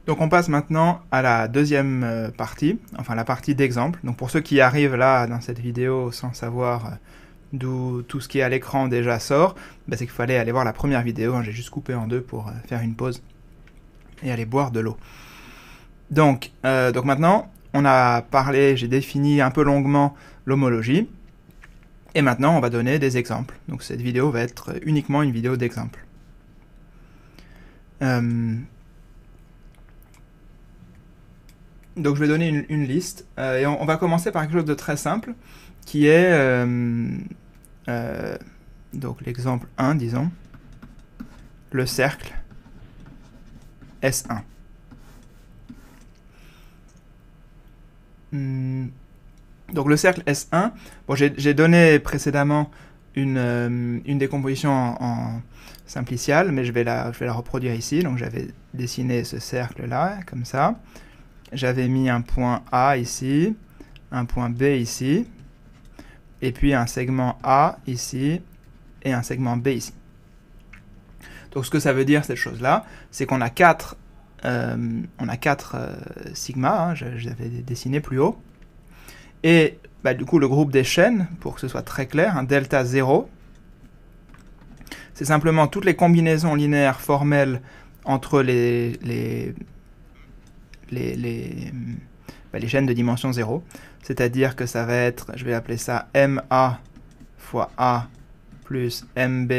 Donc on passe maintenant à la deuxième partie, enfin la partie d'exemple. Donc pour ceux qui arrivent là dans cette vidéo sans savoir d'où tout ce qui est à l'écran déjà sort, bah, c'est qu'il fallait aller voir la première vidéo, hein. J'ai juste coupé en deux pour faire une pause et aller boire de l'eau. Donc maintenant, on a parlé, j'ai défini un peu longuement l'homologie, et maintenant on va donner des exemples. Donc cette vidéo va être uniquement une vidéo d'exemple. Donc je vais donner une liste, et on va commencer par quelque chose de très simple, qui est donc l'exemple 1, disons, le cercle S1. Donc le cercle S1, bon, j'ai donné précédemment une décomposition en simplicial, mais je vais la reproduire ici. Donc j'avais dessiné ce cercle-là, comme ça. J'avais mis un point A ici, un point B ici, et puis un segment A ici, et un segment B ici. Donc ce que ça veut dire, cette chose-là, c'est qu'on a 4 sigma, hein, je les avais dessinés plus haut, et bah, du coup le groupe des chaînes, pour que ce soit très clair, un delta 0, c'est simplement toutes les combinaisons linéaires formelles entre les chaînes de dimension 0, c'est-à-dire que ça va être, je vais appeler ça MA fois A plus MB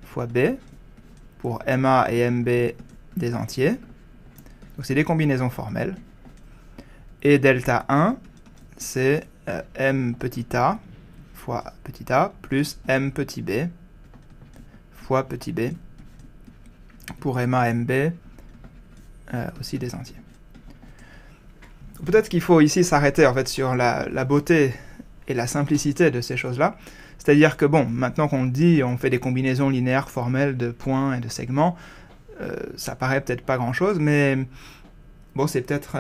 fois B, pour MA et MB des entiers. Donc c'est des combinaisons formelles. Et delta 1, c'est M petit a fois petit a plus M petit b fois petit b pour MA, MB aussi des entiers. Peut-être qu'il faut ici s'arrêter en fait sur la beauté et la simplicité de ces choses-là. C'est-à-dire que bon, maintenant qu'on le dit, on fait des combinaisons linéaires formelles de points et de segments, ça paraît peut-être pas grand-chose, mais bon, c'est peut-être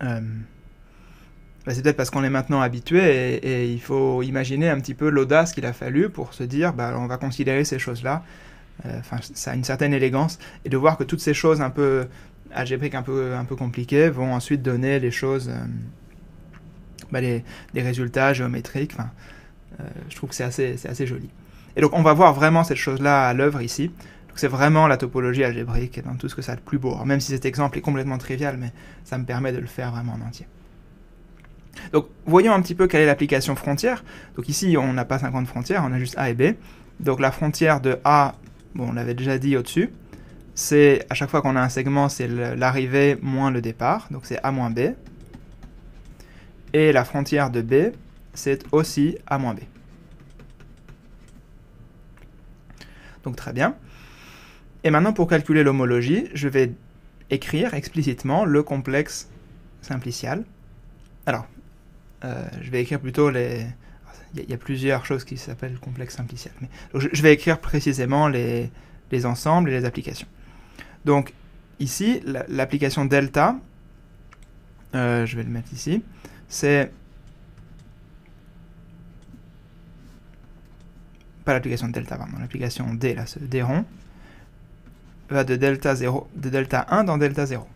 c'est peut-être parce qu'on est maintenant habitué, et il faut imaginer un petit peu l'audace qu'il a fallu pour se dire, bah, on va considérer ces choses-là. Enfin, ça a une certaine élégance, et de voir que toutes ces choses un peu algébriques, un peu compliquées, vont ensuite donner les choses, des résultats géométriques. Enfin, je trouve que c'est assez joli. Et donc on va voir vraiment cette chose-là à l'œuvre ici. Donc c'est vraiment la topologie algébrique dans tout ce que ça a de plus beau. Alors, même si cet exemple est complètement trivial, mais ça me permet de le faire vraiment en entier. Donc voyons un petit peu quelle est l'application frontière. Donc ici on n'a pas 50 frontières, on a juste A et B. Donc la frontière de A, bon, on l'avait déjà dit au-dessus, c'est à chaque fois qu'on a un segment, c'est l'arrivée moins le départ, donc c'est A moins B. Et la frontière de B, c'est aussi A moins B. Donc très bien. Et maintenant, pour calculer l'homologie, je vais écrire explicitement le complexe simplicial. Alors, je vais écrire plutôt les... Il y a plusieurs choses qui s'appellent complexe simplicial. Mais... Donc, je vais écrire précisément les ensembles et les applications. Donc, ici, l'application delta, je vais le mettre ici, c'est... Pas l'application delta, pardon, l'application D, là, ce D rond, va de delta 0, de delta 1 dans delta 0.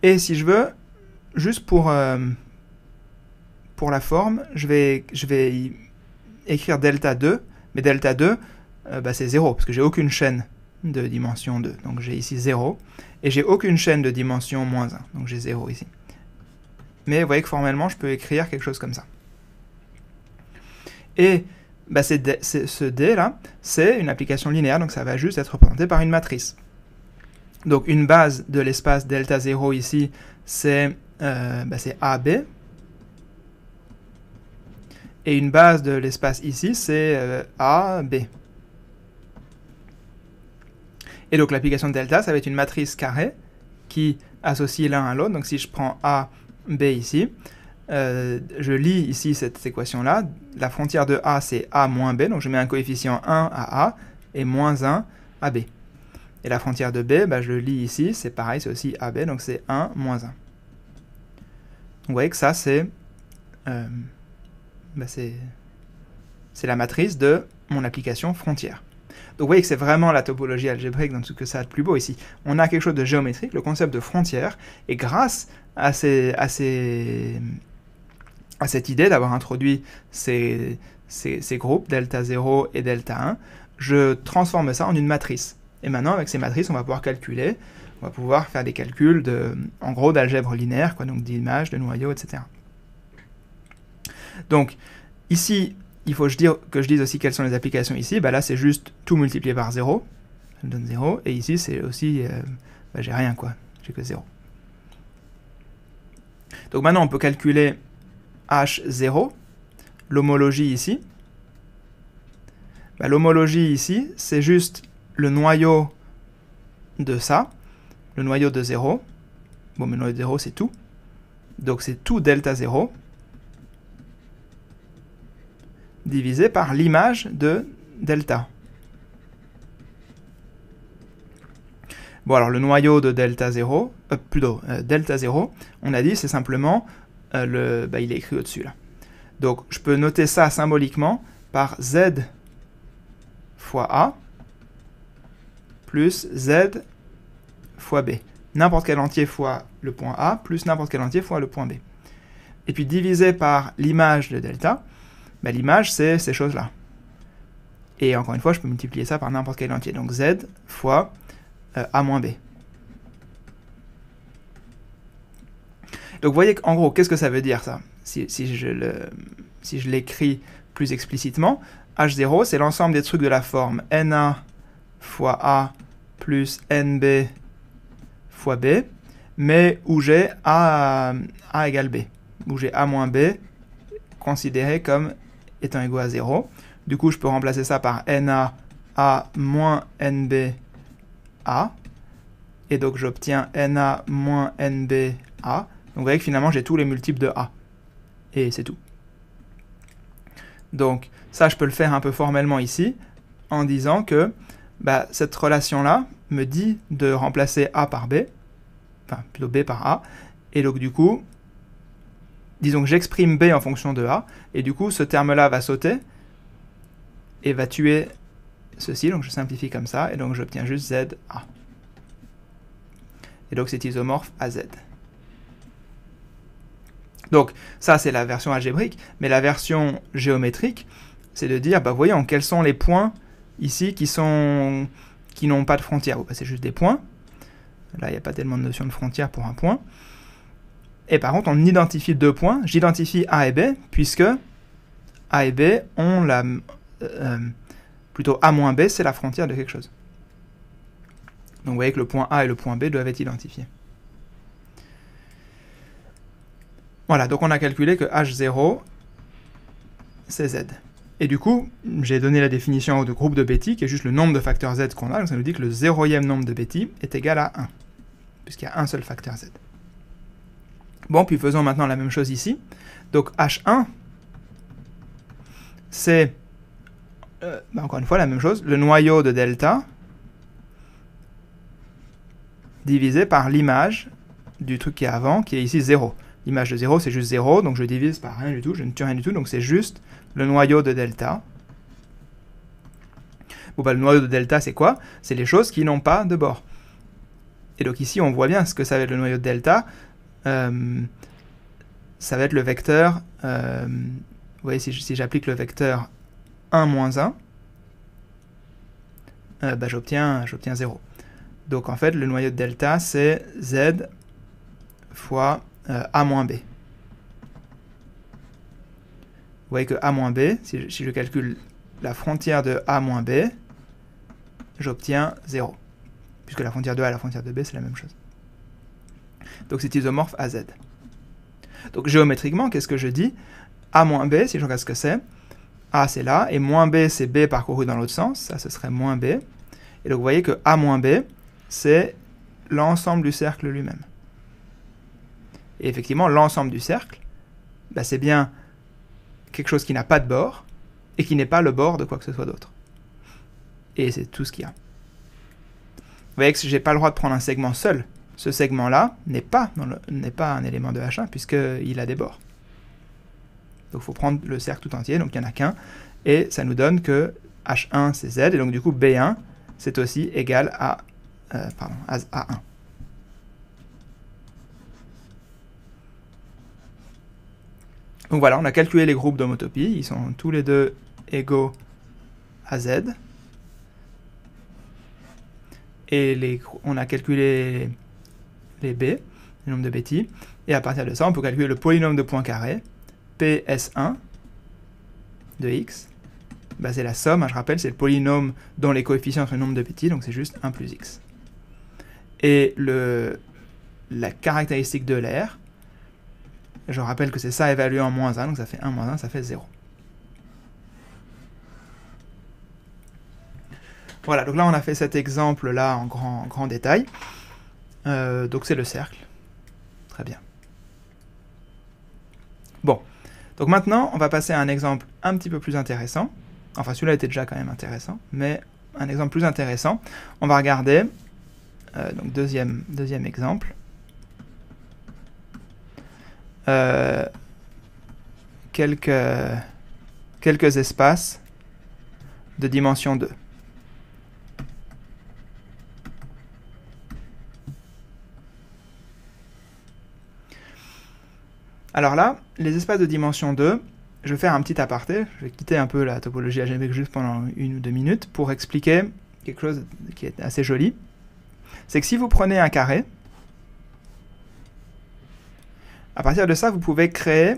Et si je veux, juste pour la forme, je vais écrire delta 2, mais delta 2, c'est 0, parce que j'ai aucune chaîne de dimension 2. Donc j'ai ici 0, et j'ai aucune chaîne de dimension moins 1, donc j'ai 0 ici. Mais vous voyez que formellement, je peux écrire quelque chose comme ça. Et ce D là, c'est une application linéaire, donc ça va juste être représenté par une matrice. Donc une base de l'espace delta 0 ici, c'est AB. Et une base de l'espace ici, c'est AB. Et donc l'application de delta, ça va être une matrice carrée qui associe l'un à l'autre. Donc si je prends A, B ici, je lis ici cette équation-là. La frontière de A, c'est A moins B, donc je mets un coefficient 1 à A et moins 1 à B. Et la frontière de B, je le lis ici, c'est pareil, c'est aussi AB, donc c'est 1 moins 1. Donc vous voyez que ça, c'est la matrice de mon application frontière. Donc vous voyez que c'est vraiment la topologie algébrique dans tout ce que ça a de plus beau ici. On a quelque chose de géométrique, le concept de frontière, et grâce à cette idée d'avoir introduit ces groupes, delta 0 et delta 1, je transforme ça en une matrice. Et maintenant, avec ces matrices, on va pouvoir calculer, on va pouvoir faire des calculs en gros d'algèbre linéaire, quoi, donc d'images, de noyaux, etc. Donc, ici, il faut que je dise aussi quelles sont les applications ici. Bah là, c'est juste tout multiplié par 0, ça me donne 0, et ici, c'est aussi, j'ai rien, quoi, j'ai que 0. Donc maintenant, on peut calculer H0, l'homologie ici. Bah, l'homologie ici, c'est juste le noyau de ça, le noyau de 0. Bon, mais le noyau de 0, c'est tout. Donc c'est tout delta 0 divisé par l'image de delta. Bon, alors le noyau de delta 0, delta 0, on a dit, c'est simplement, il est écrit au-dessus là. Donc je peux noter ça symboliquement par z fois a plus z fois b. N'importe quel entier fois le point A plus n'importe quel entier fois le point B. Et puis divisé par l'image de delta, bah, l'image c'est ces choses-là. Et encore une fois, je peux multiplier ça par n'importe quel entier. Donc z fois a moins b. Donc vous voyez qu'en gros, qu'est-ce que ça veut dire ça? Si je l'écris plus explicitement, H0 c'est l'ensemble des trucs de la forme NA fois A plus NB fois B, mais où j'ai A égale B, où j'ai A moins B considéré comme étant égaux à 0. Du coup, je peux remplacer ça par NA A moins NB A, et donc j'obtiens NA moins NB A. Donc vous voyez que finalement j'ai tous les multiples de A, et c'est tout. Donc ça, je peux le faire un peu formellement ici, en disant que cette relation-là me dit de remplacer A par B, enfin plutôt B par A, et donc du coup, disons que j'exprime B en fonction de A, et du coup ce terme-là va sauter, et va tuer ceci, donc je simplifie comme ça, et donc j'obtiens juste ZA. Et donc c'est isomorphe à Z. Donc ça c'est la version algébrique, mais la version géométrique, c'est de dire, voyons, quels sont les points ici qui n'ont pas de frontière. C'est juste des points. Là, il n'y a pas tellement de notion de frontière pour un point. Et par contre, on identifie deux points. J'identifie A et B, puisque A et B ont plutôt A moins B, c'est la frontière de quelque chose. Donc vous voyez que le point A et le point B doivent être identifiés. Voilà, donc on a calculé que H0, c'est Z. Et du coup, j'ai donné la définition de groupe de Betti, qui est juste le nombre de facteurs Z qu'on a. Donc ça nous dit que le 0e nombre de Betti est égal à 1, puisqu'il y a un seul facteur Z. Bon, puis faisons maintenant la même chose ici. Donc H1, c'est, encore une fois, la même chose, le noyau de delta divisé par l'image du truc qui est avant, qui est ici 0. L'image de 0, c'est juste 0, donc je divise par rien du tout, je ne tue rien du tout, donc c'est juste le noyau de delta. Bon, le noyau de delta, c'est quoi? C'est les choses qui n'ont pas de bord. Et donc ici, on voit bien ce que ça va être le noyau de delta. Ça va être le vecteur, vous voyez, si j'applique le vecteur 1 moins 1, j'obtiens 0. Donc en fait, le noyau de delta, c'est Z fois A moins B. Vous voyez que A moins B, si je calcule la frontière de A moins B, j'obtiens 0. Puisque la frontière de A et la frontière de B, c'est la même chose. Donc c'est isomorphe à Z. Donc géométriquement, qu'est-ce que je dis? A moins B, si je regarde ce que c'est, A c'est là, et moins B c'est B parcouru dans l'autre sens, ça ce serait moins B. Et donc vous voyez que A moins B, c'est l'ensemble du cercle lui-même. Et effectivement, l'ensemble du cercle, c'est bien quelque chose qui n'a pas de bord, et qui n'est pas le bord de quoi que ce soit d'autre. Et c'est tout ce qu'il y a. Vous voyez que je n'ai pas le droit de prendre un segment seul. Ce segment-là n'est pas un élément de H1, puisqu'il a des bords. Donc il faut prendre le cercle tout entier, donc il n'y en a qu'un, et ça nous donne que H1 c'est Z, et donc du coup B1 c'est aussi égal à A1. Donc voilà, on a calculé les groupes d'homotopie, ils sont tous les deux égaux à Z. Et on a calculé les B, le nombre de bêtis, et à partir de ça, on peut calculer le polynôme de points carrés, PS1 de x. Bah, c'est la somme, je rappelle, c'est le polynôme dont les coefficients sont le nombre de bêtis, donc c'est juste 1 plus x. Et la caractéristique de l'air, je rappelle que c'est ça évalué en moins 1, donc ça fait 1 moins 1, ça fait 0. Voilà, donc là on a fait cet exemple-là en grand détail. Donc c'est le cercle. Très bien. Bon, donc maintenant on va passer à un exemple un petit peu plus intéressant. Enfin celui-là était déjà quand même intéressant, mais un exemple plus intéressant. On va regarder, donc deuxième exemple. Quelques espaces de dimension 2. Alors là, les espaces de dimension 2, je vais faire un petit aparté, je vais quitter un peu la topologie algébrique juste pendant 1 ou 2 minutes pour expliquer quelque chose qui est assez joli. C'est que si vous prenez un carré, à partir de ça, vous pouvez créer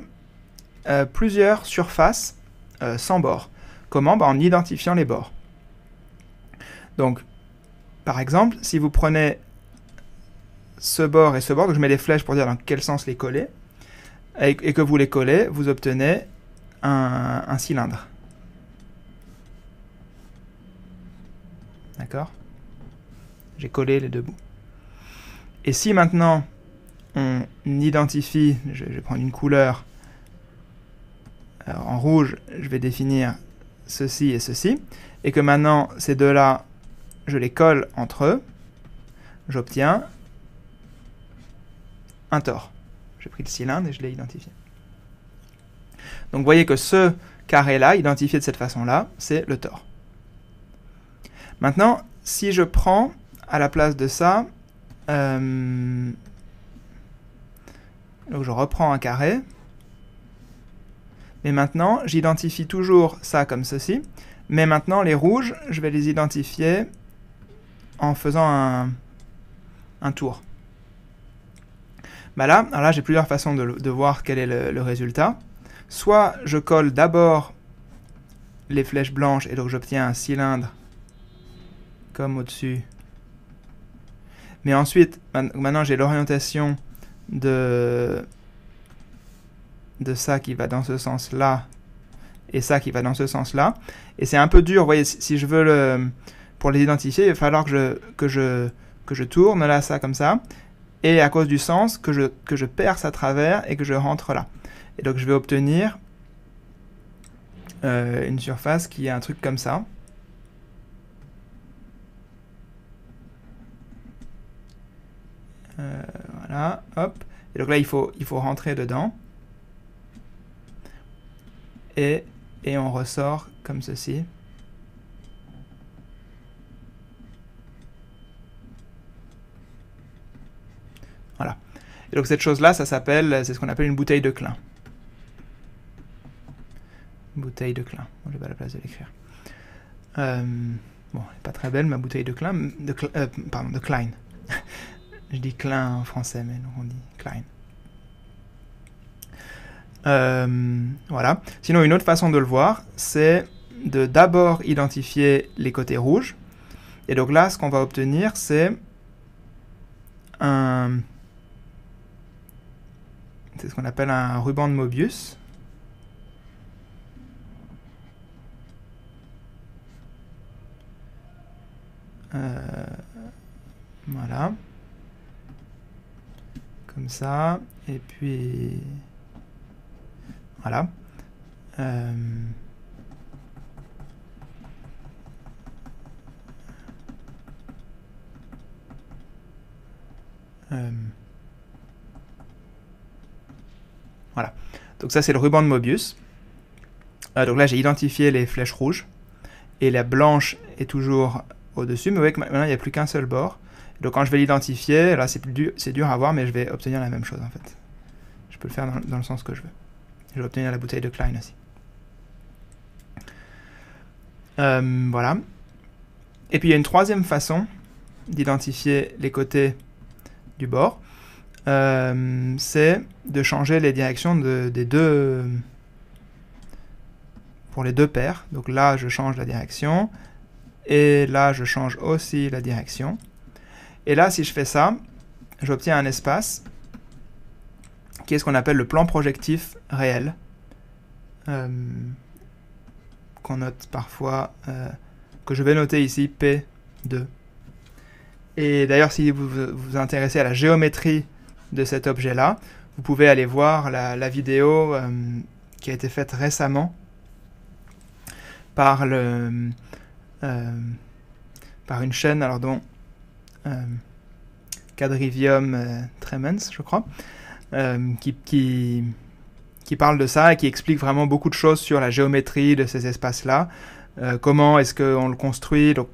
plusieurs surfaces sans bords. Comment? En identifiant les bords. Donc, par exemple, si vous prenez ce bord et ce bord, donc je mets des flèches pour dire dans quel sens les coller, et que vous les collez, vous obtenez un cylindre. D'accord? J'ai collé les deux bouts. Et si maintenant on identifie, je vais prendre une couleur, alors en rouge, je vais définir ceci et ceci, et que maintenant ces deux-là, je les colle entre eux, j'obtiens un tore. J'ai pris le cylindre et je l'ai identifié. Donc vous voyez que ce carré-là, identifié de cette façon-là, c'est le tore. Maintenant, si je prends à la place de ça, donc je reprends un carré, mais maintenant j'identifie toujours ça comme ceci, mais maintenant les rouges, je vais les identifier en faisant un tour. Bah là, alors là j'ai plusieurs façons de voir quel est le résultat. Soit je colle d'abord les flèches blanches et donc j'obtiens un cylindre comme au-dessus. Mais ensuite, maintenant j'ai l'orientation de ça qui va dans ce sens-là et ça qui va dans ce sens-là. Et c'est un peu dur, vous voyez, si je veux pour les identifier, il va falloir que je tourne là, ça comme ça. Et à cause du sens, que je perce à travers et que je rentre là. Et donc je vais obtenir une surface qui est un truc comme ça. Voilà, hop. Et donc là, il faut rentrer dedans. Et on ressort comme ceci. Voilà. Et donc cette chose-là, c'est ce qu'on appelle une bouteille de Klein. Bouteille de Klein. Bon, j'ai pas la place de l'écrire. Bon, elle n'est pas très belle, ma bouteille de Klein. Pardon, de Klein. Je dis Klein en français, mais non, on dit Klein. Voilà. Sinon, une autre façon de le voir, c'est de d'abord identifier les côtés rouges. Et donc là, ce qu'on va obtenir, c'est c'est ce qu'on appelle un ruban de Mobius. Voilà. Comme ça. Et puis... Voilà. Voilà. Donc ça, c'est le ruban de Mobius. Donc là, j'ai identifié les flèches rouges. et la blanche est toujours au-dessus, mais vous voyez que maintenant il n'y a plus qu'un seul bord. Donc quand je vais l'identifier, là c'est dur à voir, mais je vais obtenir la même chose en fait. Je peux le faire dans le sens que je veux. Je vais obtenir la bouteille de Klein aussi. Voilà. Et puis il y a une troisième façon d'identifier les côtés du bord. C'est de changer les directions pour les deux paires. Donc là je change la direction, et là je change aussi la direction. Et là si je fais ça, j'obtiens un espace qui est ce qu'on appelle le plan projectif réel, qu'on note parfois, que je vais noter ici P2. Et d'ailleurs, si vous vous intéressez à la géométrie de cet objet-là, vous pouvez aller voir la vidéo qui a été faite récemment par une chaîne alors dont Quadrivium Tremens, je crois, qui parle de ça et qui explique vraiment beaucoup de choses sur la géométrie de ces espaces-là. Comment est-ce qu'on le construit. Donc,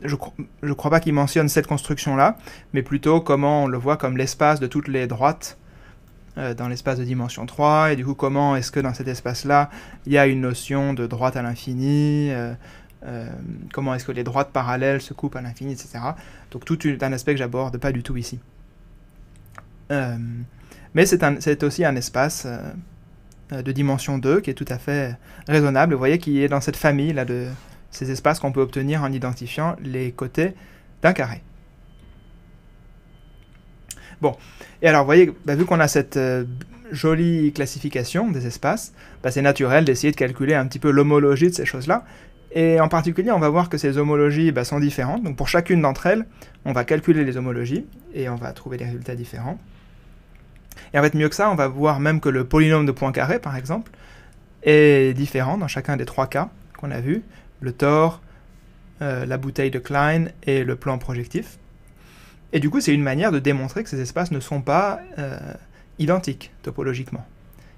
je ne crois pas qu'il mentionne cette construction-là, mais plutôt comment on le voit comme l'espace de toutes les droites dans l'espace de dimension 3, et du coup comment est-ce que dans cet espace-là, il y a une notion de droite à l'infini, comment est-ce que les droites parallèles se coupent à l'infini, etc. Donc tout un aspect que j'aborde pas du tout ici. Mais c'est aussi un espace de dimension 2 qui est tout à fait raisonnable. Vous voyez qu'il est dans cette famille là de ces espaces qu'on peut obtenir en identifiant les côtés d'un carré. Bon, et alors vous voyez, vu qu'on a cette jolie classification des espaces, c'est naturel d'essayer de calculer un petit peu l'homologie de ces choses-là. Et en particulier, on va voir que ces homologies sont différentes. Donc pour chacune d'entre elles, on va calculer les homologies et on va trouver des résultats différents. Et en fait, mieux que ça, on va voir même que le polynôme de Poincaré, par exemple, est différent dans chacun des trois cas qu'on a vus. Le tore, la bouteille de Klein et le plan projectif. Et du coup, c'est une manière de démontrer que ces espaces ne sont pas identiques topologiquement,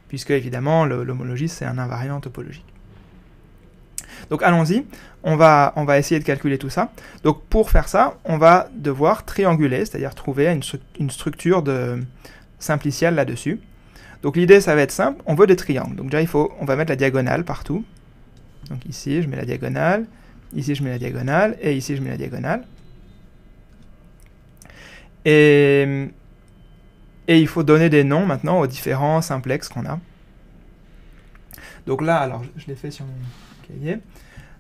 puisque évidemment, l'homologie, c'est un invariant topologique. Donc allons-y, on va essayer de calculer tout ça. Donc pour faire ça, on va devoir trianguler, c'est-à-dire trouver une structure simplicielle là-dessus. Donc l'idée, ça va être simple, on veut des triangles. Donc déjà, on va mettre la diagonale partout. Donc ici, je mets la diagonale, ici, je mets la diagonale, et ici, je mets la diagonale. Et il faut donner des noms maintenant aux différents simplexes qu'on a. Donc là, alors je l'ai fait sur mon cahier.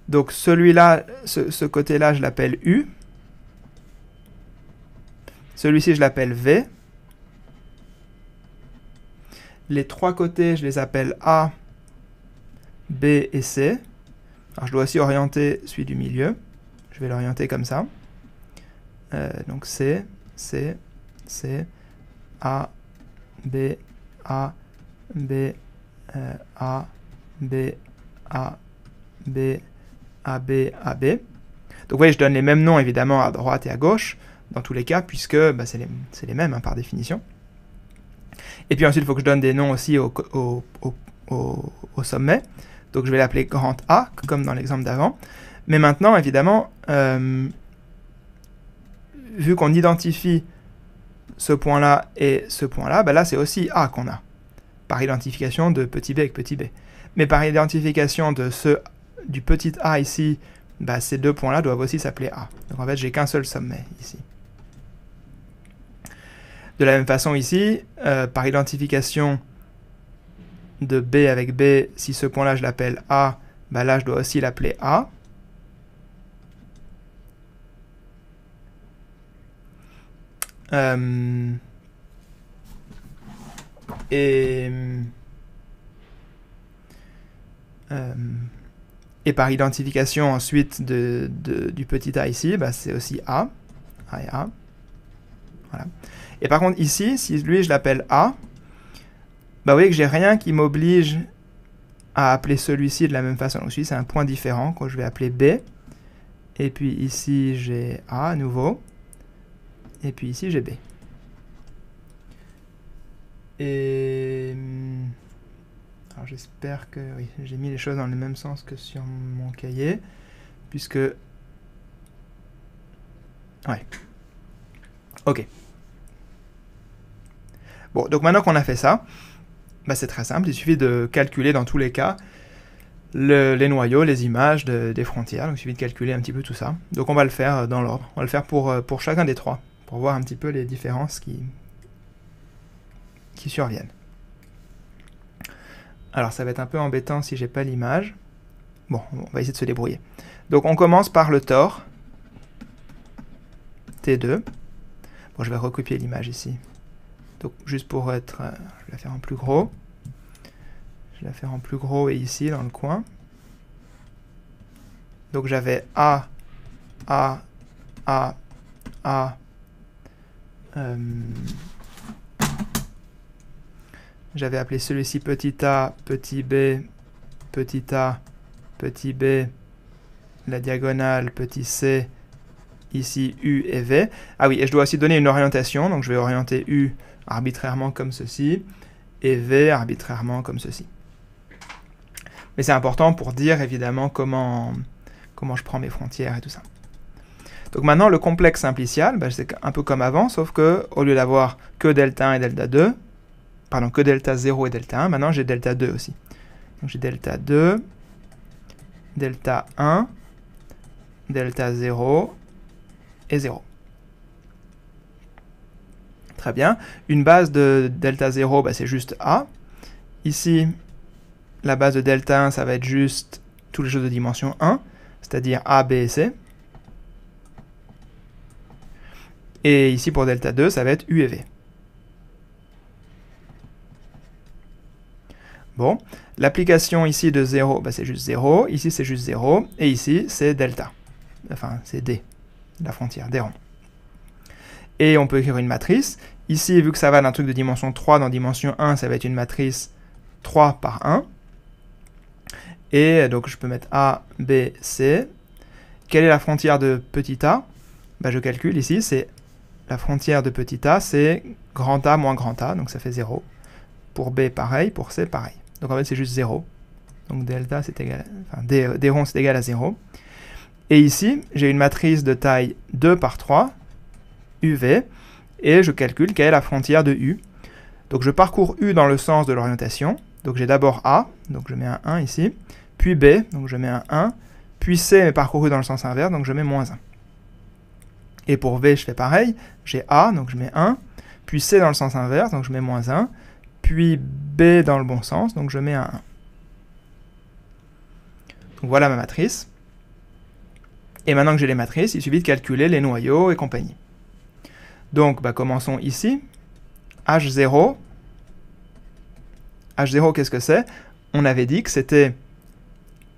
Donc celui-là, ce côté-là, je l'appelle U. Celui-ci, je l'appelle V. Les trois côtés, je les appelle A, B et C. Alors je dois aussi orienter celui du milieu. Je vais l'orienter comme ça. Donc C, C, C, A, B, A, B, A, B, A, B, A, B, A, B. Donc vous voyez, je donne les mêmes noms évidemment à droite et à gauche, dans tous les cas, puisque c'est les mêmes par définition. Et puis ensuite, il faut que je donne des noms aussi au sommet. Donc je vais l'appeler grand A, comme dans l'exemple d'avant. Mais maintenant, évidemment, vu qu'on identifie ce point-là et ce point-là, là c'est aussi A qu'on a, par identification de petit b avec petit b. Mais par identification du petit a ici, ces deux points-là doivent aussi s'appeler A. Donc en fait, j'ai qu'un seul sommet ici. De la même façon ici, par identification de B avec B, si ce point-là je l'appelle A, là je dois aussi l'appeler A. Et par identification ensuite du petit a ici, c'est aussi A. A et A. Voilà. Et par contre ici, si lui je l'appelle A, vous voyez que j'ai rien qui m'oblige à appeler celui-ci de la même façon. Donc celui-ci c'est un point différent que je vais appeler B. Et puis ici j'ai A à nouveau. Et puis ici j'ai B. Et alors j'espère que oui, j'ai mis les choses dans le même sens que sur mon cahier, puisque... Ouais. Ok. Bon, donc maintenant qu'on a fait ça, bah c'est très simple, il suffit de calculer dans tous les cas les noyaux, les images des frontières, donc il suffit de calculer un petit peu tout ça. Donc on va le faire dans l'ordre, on va le faire pour chacun des trois, pour voir un petit peu les différences qui surviennent. Alors ça va être un peu embêtant si j'ai pas l'image. Bon, on va essayer de se débrouiller. Donc on commence par le tore, T2. Bon, je vais recopier l'image ici. Donc juste pour être... je vais la faire en plus gros. Je vais la faire en plus gros et ici, dans le coin. Donc j'avais A. J'avais appelé celui-ci petit a, petit b, petit a, petit b, la diagonale, petit c, ici U et V. Ah oui, et je dois aussi donner une orientation, donc je vais orienter U arbitrairement comme ceci, et V arbitrairement comme ceci. Mais c'est important pour dire évidemment comment je prends mes frontières et tout ça. Donc maintenant, le complexe simplicial, bah, c'est un peu comme avant, sauf que au lieu d'avoir que delta 1 et delta 2, pardon, que delta 0 et delta 1, maintenant j'ai delta 2 aussi. Donc j'ai delta 2, delta 1, delta 0 et 0. Très bien. Une base de delta 0, bah, c'est juste A. Ici, la base de delta 1, ça va être juste toutes les choses de dimension 1, c'est-à-dire A, B et C. Et ici, pour delta 2, ça va être U et V. Bon, l'application ici de 0, bah, c'est juste 0. Ici, c'est juste 0. Et ici, c'est delta. Enfin, c'est D, la frontière, des ronds. Et on peut écrire une matrice. Ici, vu que ça va d'un truc de dimension 3 dans dimension 1, ça va être une matrice 3 par 1. Et donc, je peux mettre A, B, C. Quelle est la frontière de petit a? Bah, je calcule ici, c'est la frontière de petit a, c'est grand A moins grand A, donc ça fait 0. Pour B, pareil. Pour C, pareil. Donc en fait, c'est juste 0. Donc delta, c'est égal, enfin, des ronds, c'est égal à 0. Et ici, j'ai une matrice de taille 2 par 3, UV, et je calcule quelle est la frontière de U. Donc je parcours U dans le sens de l'orientation. Donc j'ai d'abord A, donc je mets un 1 ici, puis B, donc je mets un 1, puis C est parcouru dans le sens inverse, donc je mets moins 1. Et pour V, je fais pareil, j'ai A, donc je mets 1, puis C dans le sens inverse, donc je mets moins 1, puis B dans le bon sens, donc je mets un 1. Donc voilà ma matrice. Et maintenant que j'ai les matrices, il suffit de calculer les noyaux et compagnie. Donc, bah, commençons ici. H0. H0, qu'est-ce que c'est? On avait dit que c'était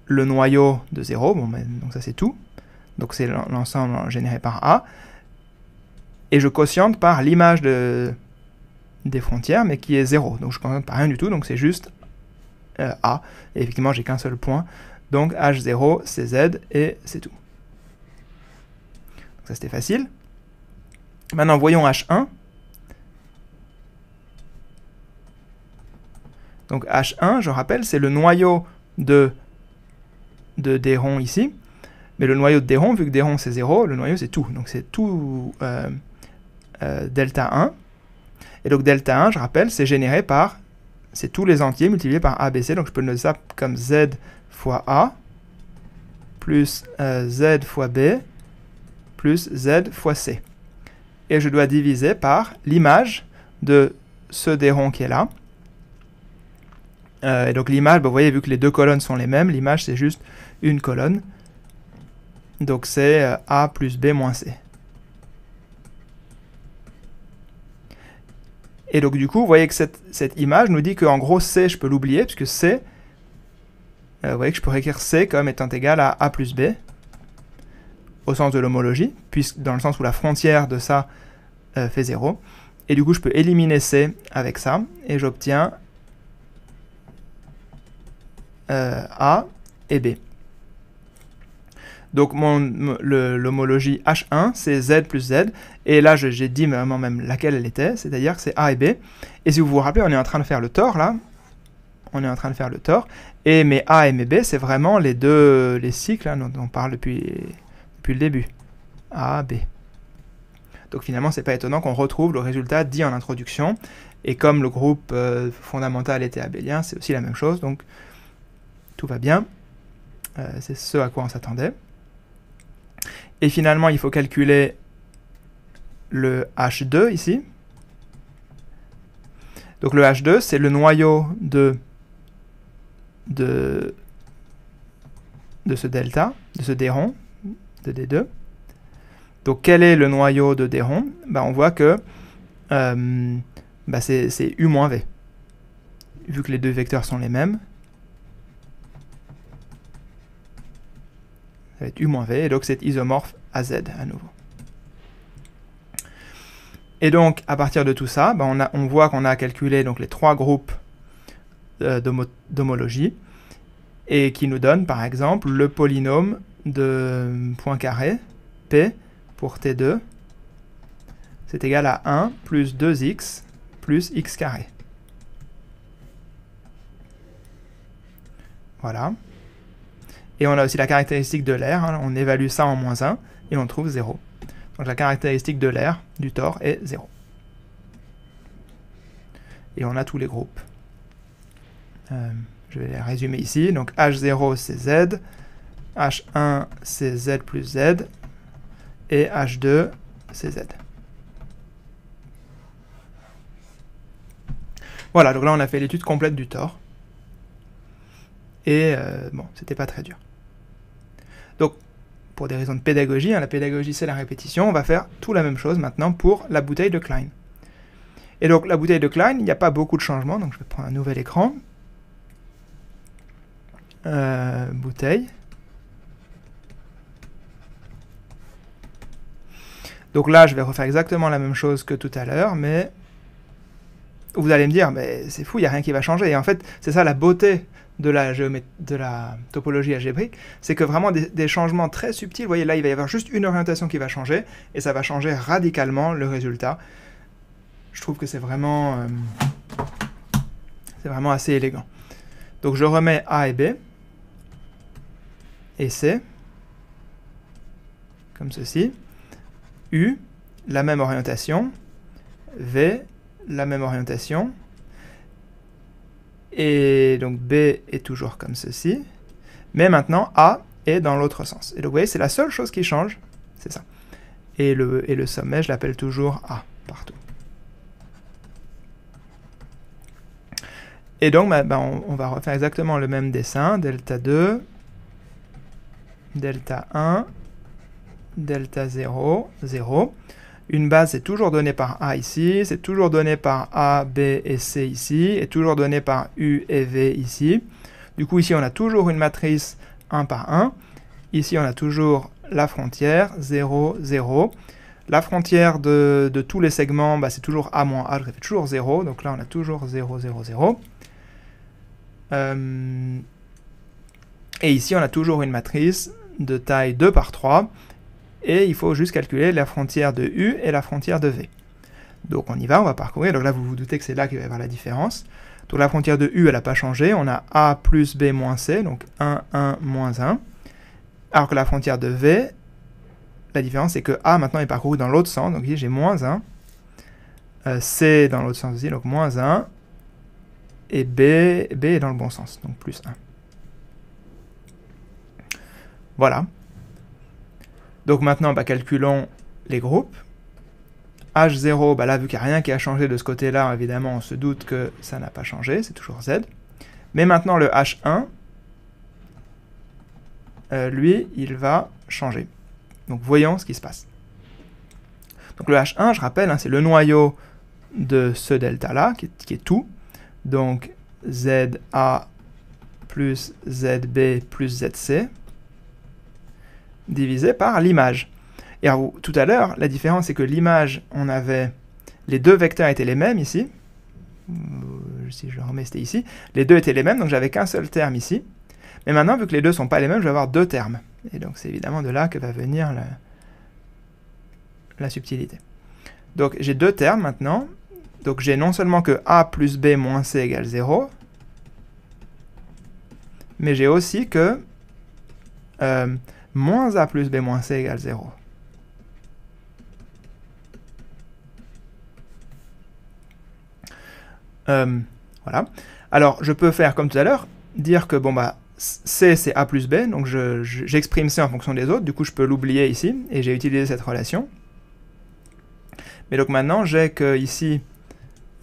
le noyau de 0. Bon, ben, donc ça, c'est tout. Donc, c'est l'ensemble généré par A. Et je quotiente par l'image des frontières, mais qui est 0. Donc, je ne quotiente par rien du tout. Donc, c'est juste A. Et effectivement, j'ai qu'un seul point. Donc, H0, c'est Z, et c'est tout. Donc, ça, c'était facile. Maintenant, voyons H1. Donc H1, je rappelle, c'est le noyau de des ronds ici. Mais le noyau de des ronds, vu que des ronds c'est 0, le noyau c'est tout. Donc c'est tout delta 1. Et donc delta 1, je rappelle, c'est généré par... C'est tous les entiers multipliés par ABC. Donc je peux le noter ça comme Z fois A, plus Z fois B, plus Z fois C. Et je dois diviser par l'image de ce des ronds qui est là. Et donc l'image, bah, vous voyez, vu que les deux colonnes sont les mêmes, l'image c'est juste une colonne. Donc c'est A plus B moins C. Et donc du coup, vous voyez que cette image nous dit qu'en gros C, je peux l'oublier, puisque C, vous voyez que je pourrais écrire C comme étant égal à A plus B, au sens de l'homologie, puisque dans le sens où la frontière de ça fait 0. Et du coup, je peux éliminer C avec ça, et j'obtiens A et B. Donc l'homologie H1, c'est Z plus Z, et là j'ai dit vraiment même laquelle elle était, c'est-à-dire que c'est A et B. Et si vous vous rappelez, on est en train de faire le tore là, on est en train de faire le tore. Et mes A et mes B, c'est vraiment les cycles hein, dont on parle depuis le début. A, B. Donc finalement, c'est pas étonnant qu'on retrouve le résultat dit en introduction. Et comme le groupe fondamental était abélien, c'est aussi la même chose. Donc tout va bien. C'est ce à quoi on s'attendait. Et finalement, il faut calculer le H2 ici. Donc le H2, c'est le noyau de ce delta, de ce d rond, de D2. Donc quel est le noyau de d rond? On voit que c'est U moins V. Vu que les deux vecteurs sont les mêmes, ça va être U moins V, et donc c'est isomorphe à Z à nouveau. Et donc, à partir de tout ça, on voit qu'on a calculé donc, les trois groupes d'homologie, et qui nous donnent, par exemple, le polynôme de Poincaré, P, pour T2, c'est égal à 1 plus 2x plus x carré. Voilà. Et on a aussi la caractéristique de l'air, hein, on évalue ça en moins 1, et on trouve 0. Donc la caractéristique de l'air du tore est 0. Et on a tous les groupes. Je vais les résumer ici. Donc H0 c'est Z, H1 c'est Z plus Z, et H2 c'est Z. Voilà, donc là on a fait l'étude complète du tore. Et bon, c'était pas très dur. Donc, pour des raisons de pédagogie, hein, la pédagogie c'est la répétition, on va faire tout la même chose maintenant pour la bouteille de Klein. Et donc la bouteille de Klein, il n'y a pas beaucoup de changements, donc je vais prendre un nouvel écran. Bouteille. Donc là, je vais refaire exactement la même chose que tout à l'heure, mais vous allez me dire, mais c'est fou, il n'y a rien qui va changer. Et en fait, c'est ça la beauté de la topologie algébrique, c'est que vraiment des changements très subtils, vous voyez là, il va y avoir juste une orientation qui va changer, et ça va changer radicalement le résultat. Je trouve que c'est vraiment assez élégant. Donc je remets A et B, et C, comme ceci. U, la même orientation. V, la même orientation. Et donc B est toujours comme ceci. Mais maintenant, A est dans l'autre sens. Et donc vous voyez, c'est la seule chose qui change. C'est ça. Et le sommet, je l'appelle toujours A, partout. Et donc, on va refaire exactement le même dessin. Delta 2, delta 1, delta 0, 0. Une base est toujours donnée par A ici, c'est toujours donné par A, B et C ici, et toujours donné par U et V ici. Du coup, ici, on a toujours une matrice 1 par 1. Ici, on a toujours la frontière 0, 0. La frontière de tous les segments, c'est toujours A moins A, je fais toujours 0. Donc là, on a toujours 0, 0, 0. Et ici, on a toujours une matrice de taille 2 par 3. Et il faut juste calculer la frontière de U et la frontière de V. Donc on y va, on va parcourir. Donc là, vous vous doutez que c'est là qu'il va y avoir la différence. Donc la frontière de U, elle n'a pas changé. On a A plus B moins C, donc 1, 1, moins 1. Alors que la frontière de V, la différence, c'est que A maintenant est parcouru dans l'autre sens. Donc ici, j'ai moins 1. C dans l'autre sens aussi, donc moins 1. Et B est dans le bon sens, donc plus 1. Voilà. Donc maintenant, calculons les groupes. H0, là, vu qu'il n'y a rien qui a changé de ce côté-là, évidemment, on se doute que ça n'a pas changé, c'est toujours Z. Mais maintenant, le H1, lui, il va changer. Donc voyons ce qui se passe. Donc le H1, je rappelle, c'est le noyau de ce delta-là, qui est tout. Donc ZA plus ZB plus ZC, divisé par l'image. Et alors, tout à l'heure, la différence, c'est que l'image, on avait... Les deux vecteurs étaient les mêmes ici. Si je le remets, c'était ici. Les deux étaient les mêmes, donc j'avais qu'un seul terme ici. Mais maintenant, vu que les deux ne sont pas les mêmes, je vais avoir deux termes. Et donc, c'est évidemment de là que va venir la subtilité. Donc, j'ai deux termes maintenant. Donc, j'ai non seulement que A plus B moins C égale 0, mais j'ai aussi que moins A plus B moins C égale 0. Voilà. Alors, je peux faire comme tout à l'heure, dire que bon bah C c'est A plus B, donc j'exprime C en fonction des autres, du coup je peux l'oublier ici, et j'ai utilisé cette relation. Mais donc maintenant j'ai que ici,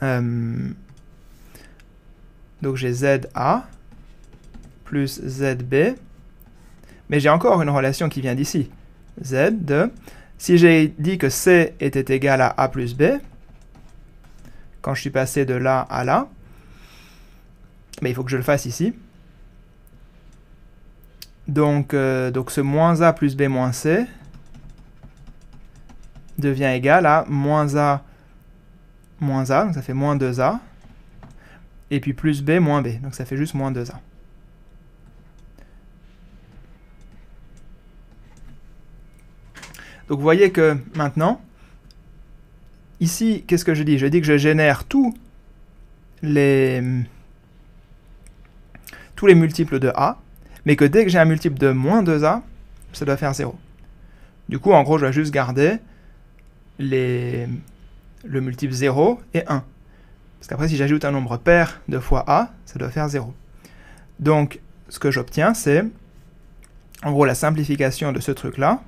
donc j'ai ZA plus ZB, mais j'ai encore une relation qui vient d'ici, Z de, si j'ai dit que C était égal à A plus B, quand je suis passé de là à là, mais il faut que je le fasse ici. Donc ce moins A plus B moins C devient égal à moins A, donc ça fait moins 2A, et puis plus B moins B, donc ça fait juste moins 2A. Donc vous voyez que maintenant, ici, qu'est-ce que je dis? Je dis que je génère tous les multiples de A, mais que dès que j'ai un multiple de moins 2A, ça doit faire 0. Du coup, en gros, je dois juste garder le multiple 0 et 1. Parce qu'après, si j'ajoute un nombre pair de fois A, ça doit faire 0. Donc, ce que j'obtiens, c'est, en gros, la simplification de ce truc-là.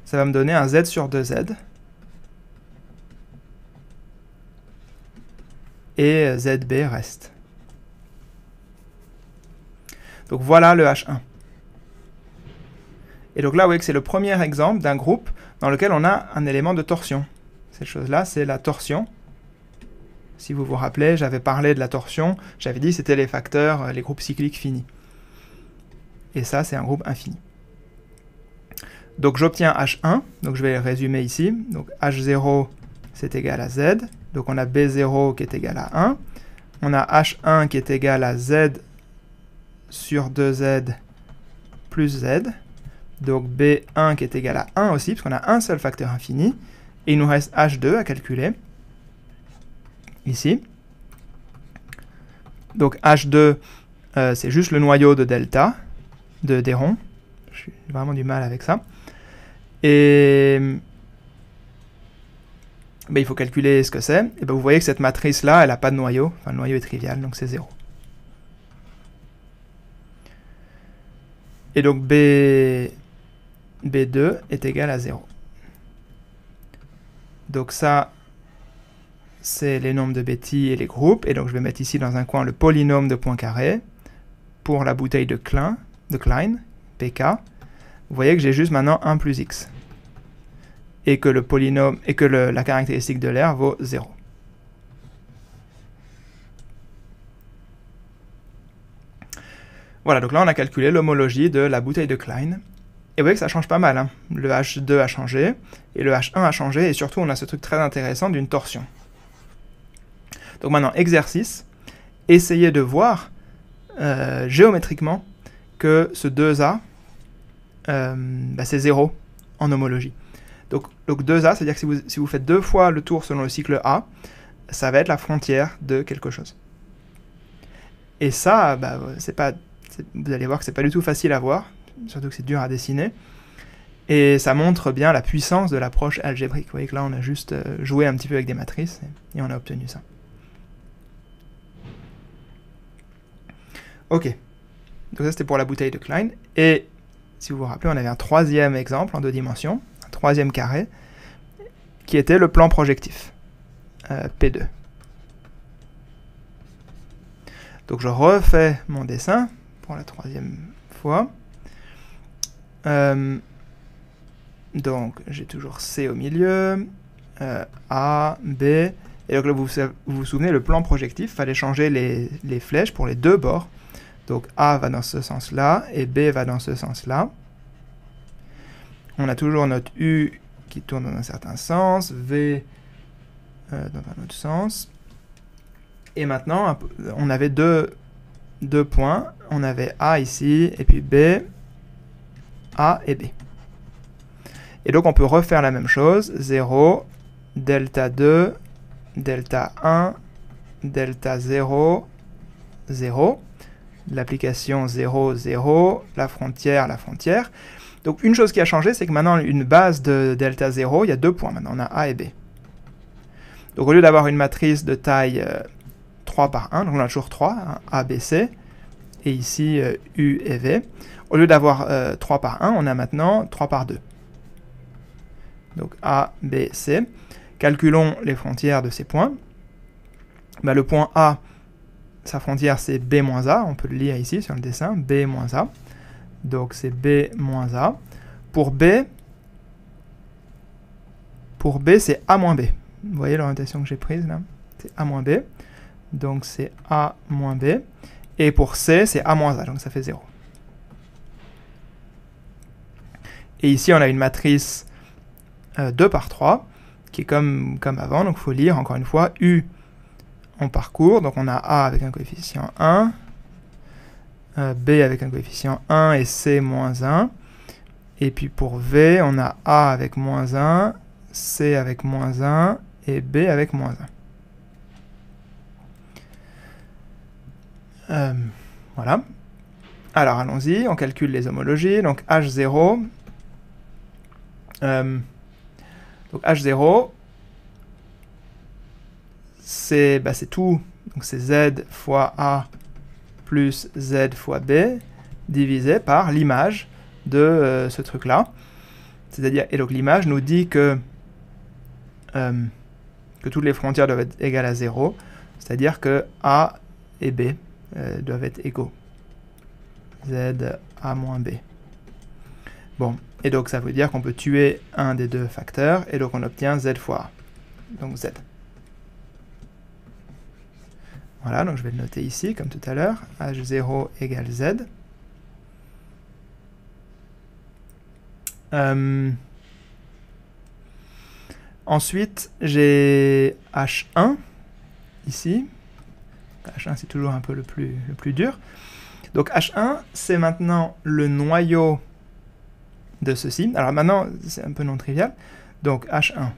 Ça va me donner un Z sur 2Z. Et ZB reste. Donc voilà le H1. Et donc là, vous voyez que c'est le premier exemple d'un groupe dans lequel on a un élément de torsion. Cette chose-là, c'est la torsion. Si vous vous rappelez, j'avais parlé de la torsion, j'avais dit que c'était les facteurs, les groupes cycliques finis. Et ça, c'est un groupe infini. Donc j'obtiens H1, donc je vais le résumer ici. Donc H0, c'est égal à Z. Donc on a B0 qui est égal à 1. On a H1 qui est égal à Z sur 2Z plus Z. Donc B1 qui est égal à 1 aussi, parce qu'on a un seul facteur infini. Et il nous reste H2 à calculer. Ici. Donc H2, c'est juste le noyau de delta, de d'Héron. J'ai vraiment du mal avec ça. Et ben, il faut calculer ce que c'est. Et ben, vous voyez que cette matrice-là, elle n'a pas de noyau. Enfin, le noyau est trivial, donc c'est 0. Et donc B2 est égal à 0. Donc ça, c'est les nombres de Betti et les groupes. Et donc je vais mettre ici dans un coin le polynôme de Poincaré pour la bouteille de Klein, PK. Vous voyez que j'ai juste maintenant 1 plus x. Et que le polynôme et que la caractéristique de l'air vaut 0. Voilà, donc là on a calculé l'homologie de la bouteille de Klein. Et vous voyez que ça change pas mal, hein. Le H2 a changé, et le H1 a changé, et surtout on a ce truc très intéressant d'une torsion. Donc maintenant, exercice, essayez de voir géométriquement que ce 2A, c'est 0 en homologie. Donc 2A, c'est-à-dire que si vous faites 2 fois le tour selon le cycle A, ça va être la frontière de quelque chose. Et ça, vous allez voir que c'est pas du tout facile à voir, surtout que c'est dur à dessiner. Et ça montre bien la puissance de l'approche algébrique. Vous voyez que là, on a juste joué un petit peu avec des matrices, et on a obtenu ça. Ok. Donc ça, c'était pour la bouteille de Klein. Et si vous vous rappelez, on avait un troisième exemple en 2 dimensions, un troisième carré, qui était le plan projectif, P2. Donc je refais mon dessin pour la 3e fois. Donc j'ai toujours C au milieu, A, B, et donc là vous vous souvenez, le plan projectif, il fallait changer les flèches pour les 2 bords. Donc A va dans ce sens-là, et B va dans ce sens-là. On a toujours notre U qui tourne dans un certain sens, V dans un autre sens. Et maintenant, on avait deux points. On avait A ici, et puis B, A et B. Et donc on peut refaire la même chose. 0, delta 2, delta 1, delta 0, 0. l'application 0, 0, la frontière, la frontière. Donc une chose qui a changé, c'est que maintenant, une base de delta 0, il y a 2 points. Maintenant, on a A et B. Donc au lieu d'avoir une matrice de taille 3 par 1, donc on a toujours 3, hein, A, B, C, et ici U et V. Au lieu d'avoir 3 par 1, on a maintenant 3 par 2. Donc A, B, C. Calculons les frontières de ces points. Bah, le point A, sa frontière c'est B moins A, on peut le lire ici sur le dessin, B moins A. Donc c'est B moins A. Pour B c'est A moins B. Vous voyez l'orientation que j'ai prise là? C'est A moins B. Donc c'est A moins B. Et pour C, c'est A moins A, donc ça fait 0. Et ici, on a une matrice 2 par 3, qui est comme avant, donc il faut lire encore une fois U en parcours. Donc on a A avec un coefficient 1, B avec un coefficient 1 et C moins 1. Et puis pour V, on a A avec moins 1, C avec moins 1 et B avec moins 1. Voilà. Alors allons-y, on calcule les homologies. Donc H0. Donc H0, c'est tout. Donc c'est Z fois A plus Z fois B divisé par l'image de ce truc-là. C'est-à-dire, et donc l'image nous dit que toutes les frontières doivent être égales à 0. C'est-à-dire que A et B doivent être égaux. Z A moins B. Bon, et donc ça veut dire qu'on peut tuer un des deux facteurs, et donc on obtient Z fois A. Donc Z. Voilà, donc je vais le noter ici, comme tout à l'heure. H0 égale Z. Ensuite, j'ai H1, ici. H1, c'est toujours un peu le plus dur. Donc H1, c'est maintenant le noyau de ceci. Alors maintenant, c'est un peu non trivial. Donc H1,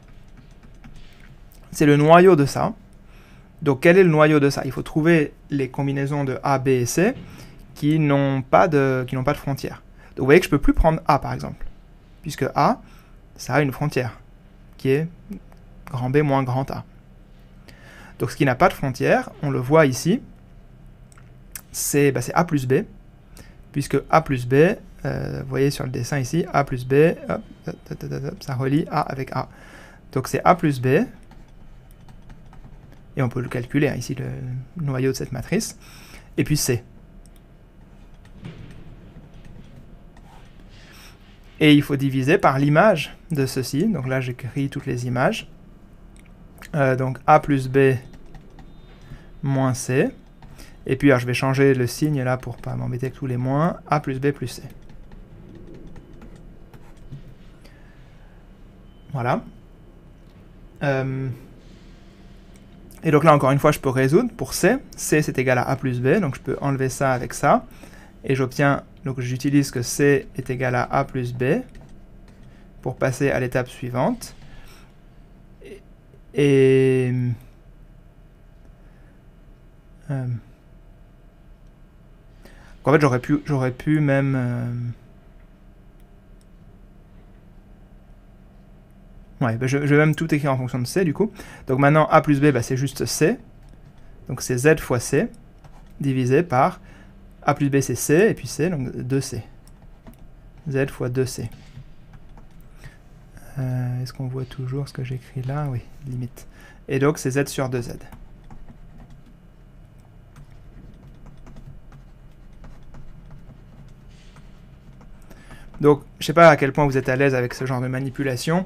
c'est le noyau de ça. Donc quel est le noyau de ça? Il faut trouver les combinaisons de A, B et C qui n'ont pas de frontière. Donc vous voyez que je ne peux plus prendre A par exemple, puisque A, ça a une frontière qui est grand B moins grand A. Donc ce qui n'a pas de frontière, on le voit ici, c'est A plus B, puisque A plus B, vous voyez sur le dessin ici, A plus B, hop, ça relie A avec A. Donc c'est A plus B, et on peut le calculer, hein, ici le noyau de cette matrice, et puis C. Et il faut diviser par l'image de ceci, donc là j'écris toutes les images. Donc A plus B moins C. Et puis alors, je vais changer le signe là pour pas m'embêter avec tous les moins. A plus B plus C. Voilà. Et donc là encore une fois je peux résoudre pour C. C c'est égal à A plus B, donc je peux enlever ça avec ça. Et j'obtiens, donc j'utilise que C est égal à A plus B pour passer à l'étape suivante. Et en fait j'aurais pu même ouais, je vais même tout écrire en fonction de C du coup. Donc maintenant A plus B, c'est juste C. Donc c'est Z fois C divisé par A plus B c'est C, et puis C, donc 2C. Z fois 2C. Est-ce qu'on voit toujours ce que j'écris là? Oui, limite. Et donc c'est Z sur 2Z. Donc je ne sais pas à quel point vous êtes à l'aise avec ce genre de manipulation.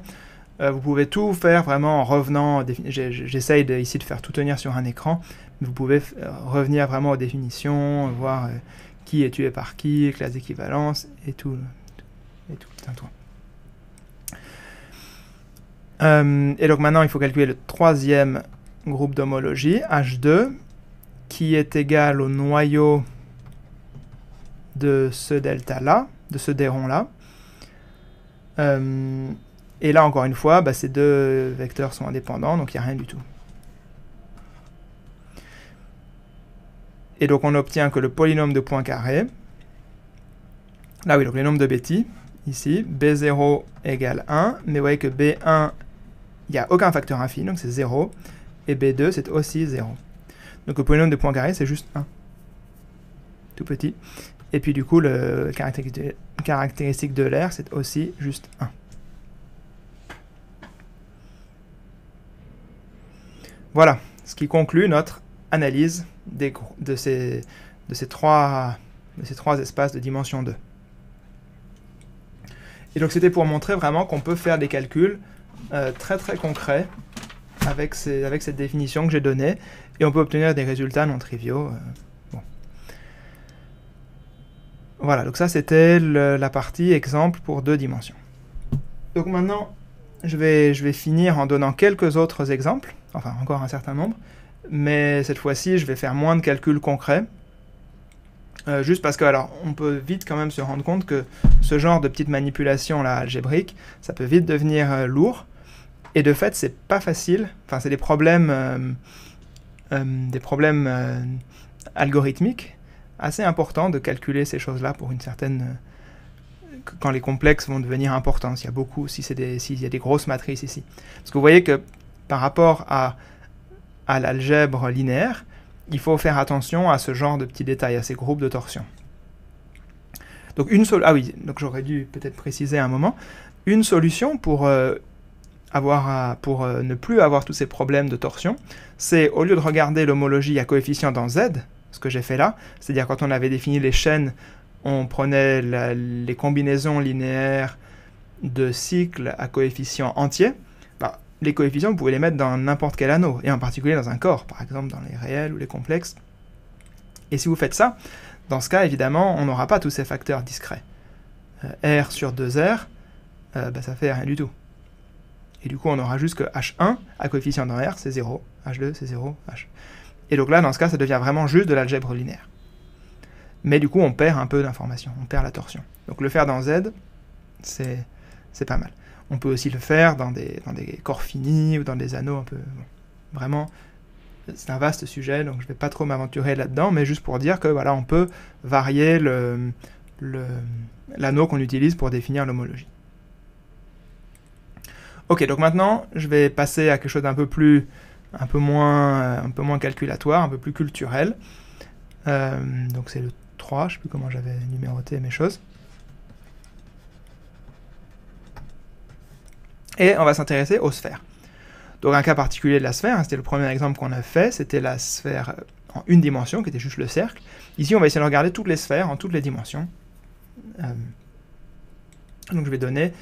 Vous pouvez tout faire vraiment en revenant, j'essaye ici de faire tout tenir sur un écran, mais vous pouvez revenir vraiment aux définitions, voir qui est tué par qui, classe d'équivalence, et tout un tour. Et donc maintenant il faut calculer le troisième groupe d'homologie, H2, qui est égal au noyau de ce delta là, de ce déron là. Et là, encore une fois, ces deux vecteurs sont indépendants, donc il n'y a rien du tout. Et donc on obtient que le polynôme de Poincaré, là oui, donc les nombres de Betti, ici, B0 égale 1, mais vous voyez que B1, il n'y a aucun facteur infini, donc c'est 0, et B2 c'est aussi 0. Donc le polynôme de Poincaré c'est juste 1, tout petit. Et puis du coup, le caractéristique de l'air c'est aussi juste 1. Voilà, ce qui conclut notre analyse de ces trois espaces de dimension 2. Et donc c'était pour montrer vraiment qu'on peut faire des calculs très très concrets avec cette définition que j'ai donnée, et on peut obtenir des résultats non triviaux. Bon. Voilà, donc ça c'était la partie exemple pour 2 dimensions. Donc maintenant, je vais finir en donnant quelques autres exemples, enfin encore un certain nombre, mais cette fois-ci je vais faire moins de calculs concrets, juste parce que alors on peut vite quand même se rendre compte que ce genre de petites manipulations là algébriques, ça peut vite devenir lourd, et de fait c'est pas facile, enfin c'est des problèmes algorithmiques assez importants de calculer ces choses-là pour une certaine... quand les complexes vont devenir importants, s'il y a des grosses matrices ici. Parce que vous voyez que par rapport à l'algèbre linéaire, il faut faire attention à ce genre de petits détails, à ces groupes de torsion. Donc donc j'aurais dû peut-être préciser un moment, une solution pour ne plus avoir tous ces problèmes de torsion, c'est au lieu de regarder l'homologie à coefficient dans Z, ce que j'ai fait là, c'est-à-dire quand on avait défini les chaînes, on prenait les combinaisons linéaires de cycles à coefficient entier. Bah, les coefficients, vous pouvez les mettre dans n'importe quel anneau, et en particulier dans un corps, par exemple dans les réels ou les complexes. Et si vous faites ça, dans ce cas, évidemment, on n'aura pas tous ces facteurs discrets. R sur 2R, ça fait rien du tout. Et du coup, on aura juste que H1, à coefficient dans R, c'est 0, H2, c'est 0, H. Et donc là, dans ce cas, ça devient vraiment juste de l'algèbre linéaire. Mais du coup, on perd un peu d'informations, on perd la torsion. Donc le faire dans Z, c'est pas mal. On peut aussi le faire dans des corps finis ou dans des anneaux un peu... Bon, vraiment, c'est un vaste sujet, donc je ne vais pas trop m'aventurer là-dedans, mais juste pour dire que voilà, on peut varier l'anneau qu'on utilise pour définir l'homologie. Ok, donc maintenant, je vais passer à quelque chose d'un peu moins calculatoire, un peu plus culturel. Donc c'est le 3, je ne sais plus comment j'avais numéroté mes choses. Et on va s'intéresser aux sphères. Donc un cas particulier de la sphère, c'était le premier exemple qu'on a fait, c'était la sphère en une dimension, qui était juste le cercle. Ici, on va essayer de regarder toutes les sphères en toutes les dimensions. Donc je vais donner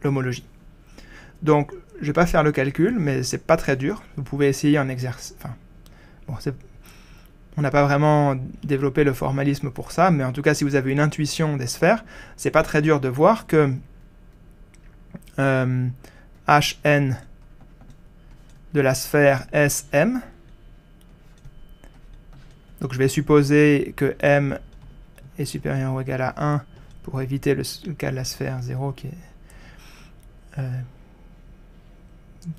l'homologie. Donc je ne vais pas faire le calcul, mais c'est pas très dur. Vous pouvez essayer en exercice. Enfin, bon, on n'a pas vraiment développé le formalisme pour ça, mais en tout cas, si vous avez une intuition des sphères, c'est pas très dur de voir que Hn de la sphère SM, donc je vais supposer que M est supérieur ou égal à 1 pour éviter le cas de la sphère 0 qui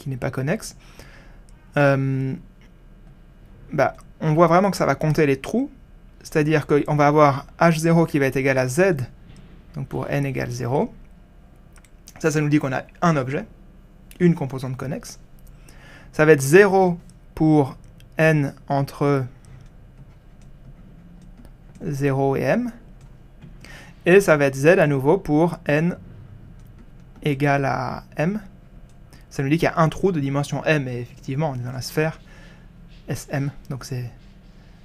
n'est pas connexe. On voit vraiment que ça va compter les trous, c'est-à-dire qu'on va avoir H0 qui va être égal à Z, donc pour n égale 0. Ça nous dit qu'on a un objet, une composante connexe. Ça va être 0 pour n entre 0 et m. Et ça va être z à nouveau pour n égale à m. Ça nous dit qu'il y a un trou de dimension m, et effectivement, on est dans la sphère SM, donc c'est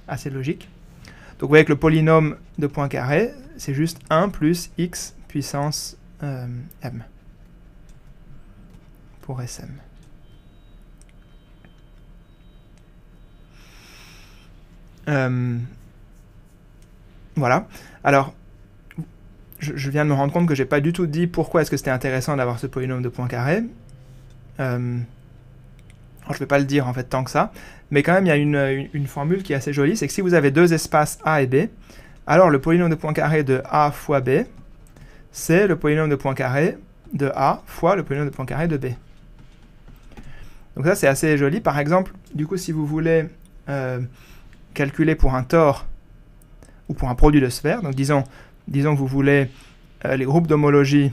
assez logique. Donc vous voyez que le polynôme de Poincaré, c'est juste 1 plus x puissance m pour SM. Voilà. Alors, je viens de me rendre compte que j'ai pas du tout dit pourquoi est-ce que c'était intéressant d'avoir ce polynôme de Poincaré. Alors, je vais pas le dire en fait tant que ça, mais quand même il y a une formule qui est assez jolie, c'est que si vous avez deux espaces A et B, alors le polynôme de Poincaré de A fois B, c'est le polynôme de Poincaré de A fois le polynôme de Poincaré de B. Donc ça c'est assez joli. Par exemple, du coup si vous voulez calculer pour un tore ou pour un produit de sphère. Donc disons que vous voulez les groupes d'homologie,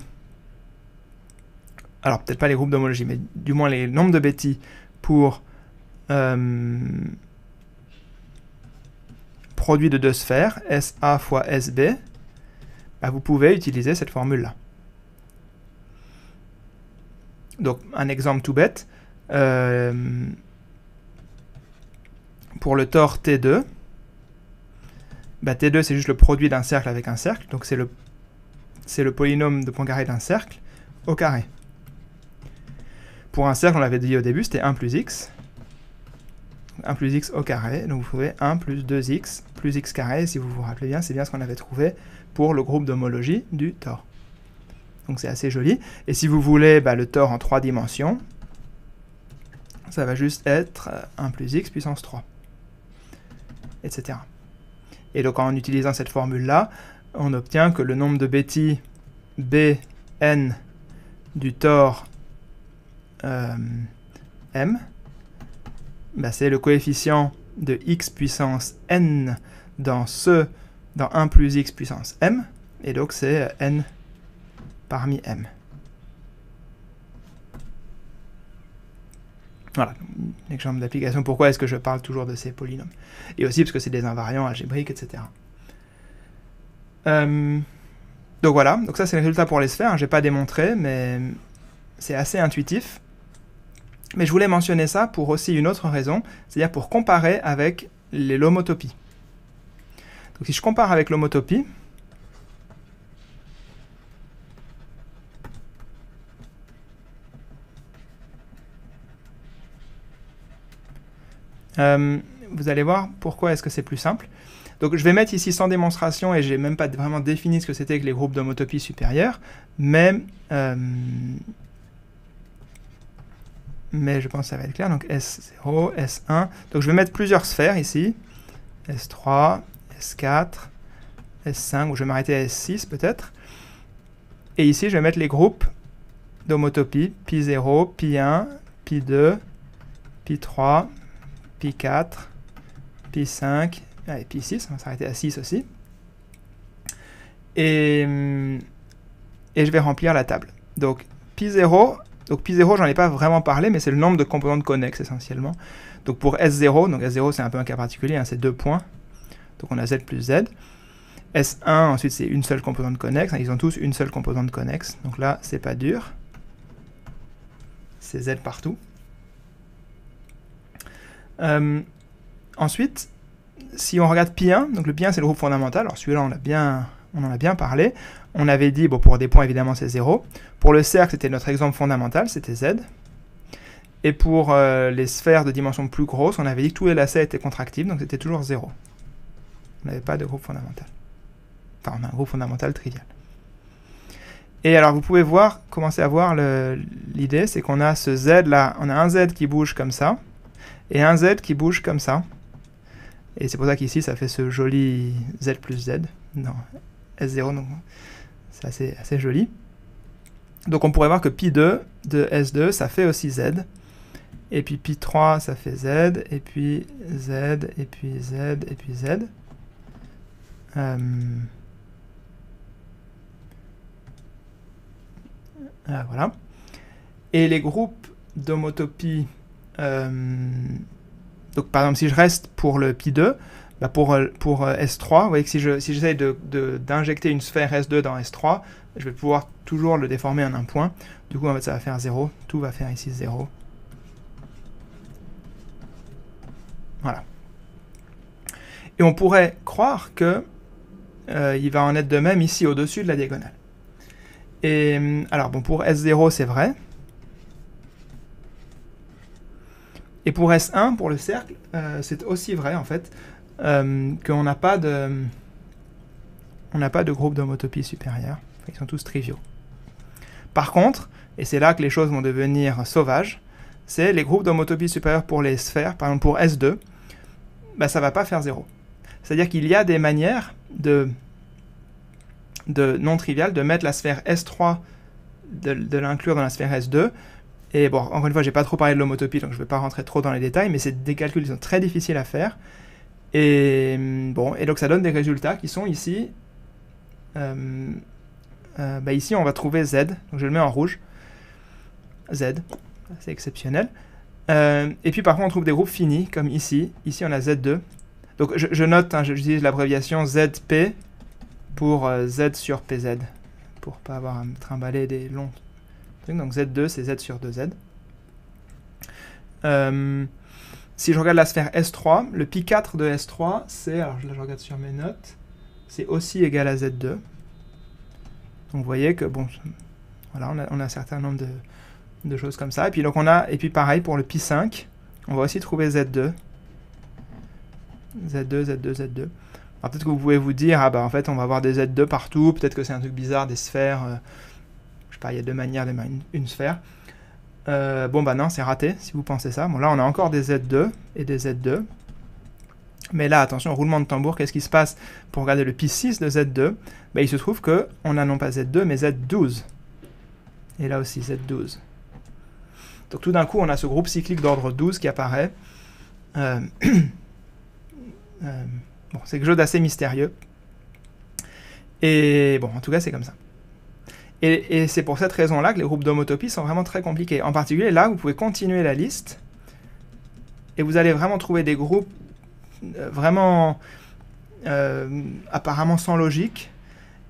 alors peut-être pas les groupes d'homologie, mais du moins les nombres de Betti pour produit de deux sphères, SA fois SB, bah, vous pouvez utiliser cette formule-là. Donc un exemple tout bête, pour le tore T2, bah, T2 c'est juste le produit d'un cercle avec un cercle, donc c'est le polynôme de Poincaré d'un cercle au carré. Pour un cercle, on l'avait dit au début, c'était 1 plus x. 1 plus x au carré, donc vous pouvez 1 plus 2x plus x carré, si vous vous rappelez bien, c'est bien ce qu'on avait trouvé pour le groupe d'homologie du tore. Donc c'est assez joli. Et si vous voulez le tore en 3 dimensions, ça va juste être 1 plus x puissance 3, etc. Et donc en utilisant cette formule-là, on obtient que le nombre de Betti Bn du tore m, c'est le coefficient de x puissance n dans 1 plus x puissance m, et donc c'est n parmi m. Voilà, un exemple d'application. Pourquoi est-ce que je parle toujours de ces polynômes? Et aussi parce que c'est des invariants algébriques, etc. Donc voilà, donc ça c'est le résultat pour les sphères, je n'ai pas démontré, mais c'est assez intuitif. Mais je voulais mentionner ça pour aussi une autre raison, c'est-à-dire pour comparer avec les lomotopies. Donc si je compare avec l'homotopie, vous allez voir pourquoi est-ce que c'est plus simple. Donc je vais mettre ici sans démonstration, et j'ai même pas vraiment défini ce que c'était que les groupes d'homotopie supérieure, mais je pense que ça va être clair. Donc S0, S1, donc je vais mettre plusieurs sphères ici, S3, S4, S5, ou je vais m'arrêter à S6 peut-être, et ici je vais mettre les groupes d'homotopie, Pi0, Pi1, Pi2, Pi3, Pi4, Pi5, et Pi6, on va s'arrêter à 6 aussi. Et je vais remplir la table. Donc Pi0, j'en ai pas vraiment parlé, mais c'est le nombre de composantes connexes essentiellement. Donc pour S0, donc S0 c'est un peu un cas particulier, hein, c'est 2 points. Donc on a Z plus Z. S1, ensuite c'est une seule composante connexe, hein, ils ont tous une seule composante connexe. Donc là, c'est pas dur. C'est Z partout. Ensuite, si on regarde Pi1, donc le Pi1 c'est le groupe fondamental, alors celui-là on en a bien parlé, on avait dit, bon pour des points évidemment c'est 0, pour le cercle c'était notre exemple fondamental, c'était Z, et pour les sphères de dimension plus grosse, on avait dit que tous les lacets étaient contractibles, donc c'était toujours 0. On n'avait pas de groupe fondamental. Enfin on a un groupe fondamental trivial. Et alors vous pouvez commencer à voir l'idée, c'est qu'on a ce Z là, on a un Z qui bouge comme ça, et un Z qui bouge comme ça. Et c'est pour ça qu'ici, ça fait ce joli Z plus Z. Non, S0, donc c'est assez joli. Donc on pourrait voir que Pi2 de S2, ça fait aussi Z. Et puis Pi3, ça fait Z, et puis Z, et puis Z, et puis Z. Voilà. Et les groupes d'homotopie... donc par exemple si je reste pour le Pi2, pour S3, vous voyez que si j'essaye d'injecter une sphère S2 dans S3, je vais pouvoir toujours le déformer en un point. Du coup en fait ça va faire 0, tout va faire ici 0. Voilà. Et on pourrait croire que il va en être de même ici au-dessus de la diagonale. Et alors bon, pour S0 c'est vrai. Et pour S1, pour le cercle, c'est aussi vrai en fait, qu'on n'a pas de groupe d'homotopie supérieure. Ils sont tous triviaux. Par contre, et c'est là que les choses vont devenir sauvages, c'est les groupes d'homotopie supérieure pour les sphères. Par exemple pour S2, ça ne va pas faire 0. C'est-à-dire qu'il y a des manières non triviales de mettre la sphère S3, de l'inclure dans la sphère S2. Et bon, encore une fois, j'ai pas trop parlé de l'homotopie, donc je ne vais pas rentrer trop dans les détails, mais c'est des calculs qui sont très difficiles à faire. Et bon, et donc ça donne des résultats qui sont ici. Ici, on va trouver Z. Donc je le mets en rouge. Z, c'est exceptionnel. Et puis par contre, on trouve des groupes finis, comme ici. Ici, on a Z2. Donc je note, hein, j'utilise l'abréviation ZP pour Z sur PZ, pour pas avoir à me trimballer des longs trucs. Donc Z2, c'est Z sur 2Z. Si je regarde la sphère S3, le pi 4 de S3, c'est, alors là je regarde sur mes notes, c'est aussi égal à Z2. Donc vous voyez que, bon, voilà, on a un certain nombre de choses comme ça. Et puis, donc et puis pareil pour le pi 5, on va aussi trouver Z2. Z2, Z2, Z2. Alors peut-être que vous pouvez vous dire, ah bah en fait on va avoir des Z2 partout, peut-être que c'est un truc bizarre, des sphères, je sais pas, il y a deux manières d'émettre une sphère. Bon bah non, c'est raté si vous pensez ça. Bon là on a encore des Z2 et des Z2. Mais là, attention, roulement de tambour, qu'est-ce qui se passe pour regarder le pi 6 de Z2? Bah, il se trouve qu'on a non pas Z2 mais Z12. Et là aussi Z12. Donc tout d'un coup on a ce groupe cyclique d'ordre 12 qui apparaît. Bon, c'est quelque chose d'assez mystérieux. Et bon, en tout cas c'est comme ça. Et c'est pour cette raison-là que les groupes d'homotopie sont vraiment très compliqués. En particulier, là, vous pouvez continuer la liste, et vous allez vraiment trouver des groupes vraiment apparemment sans logique.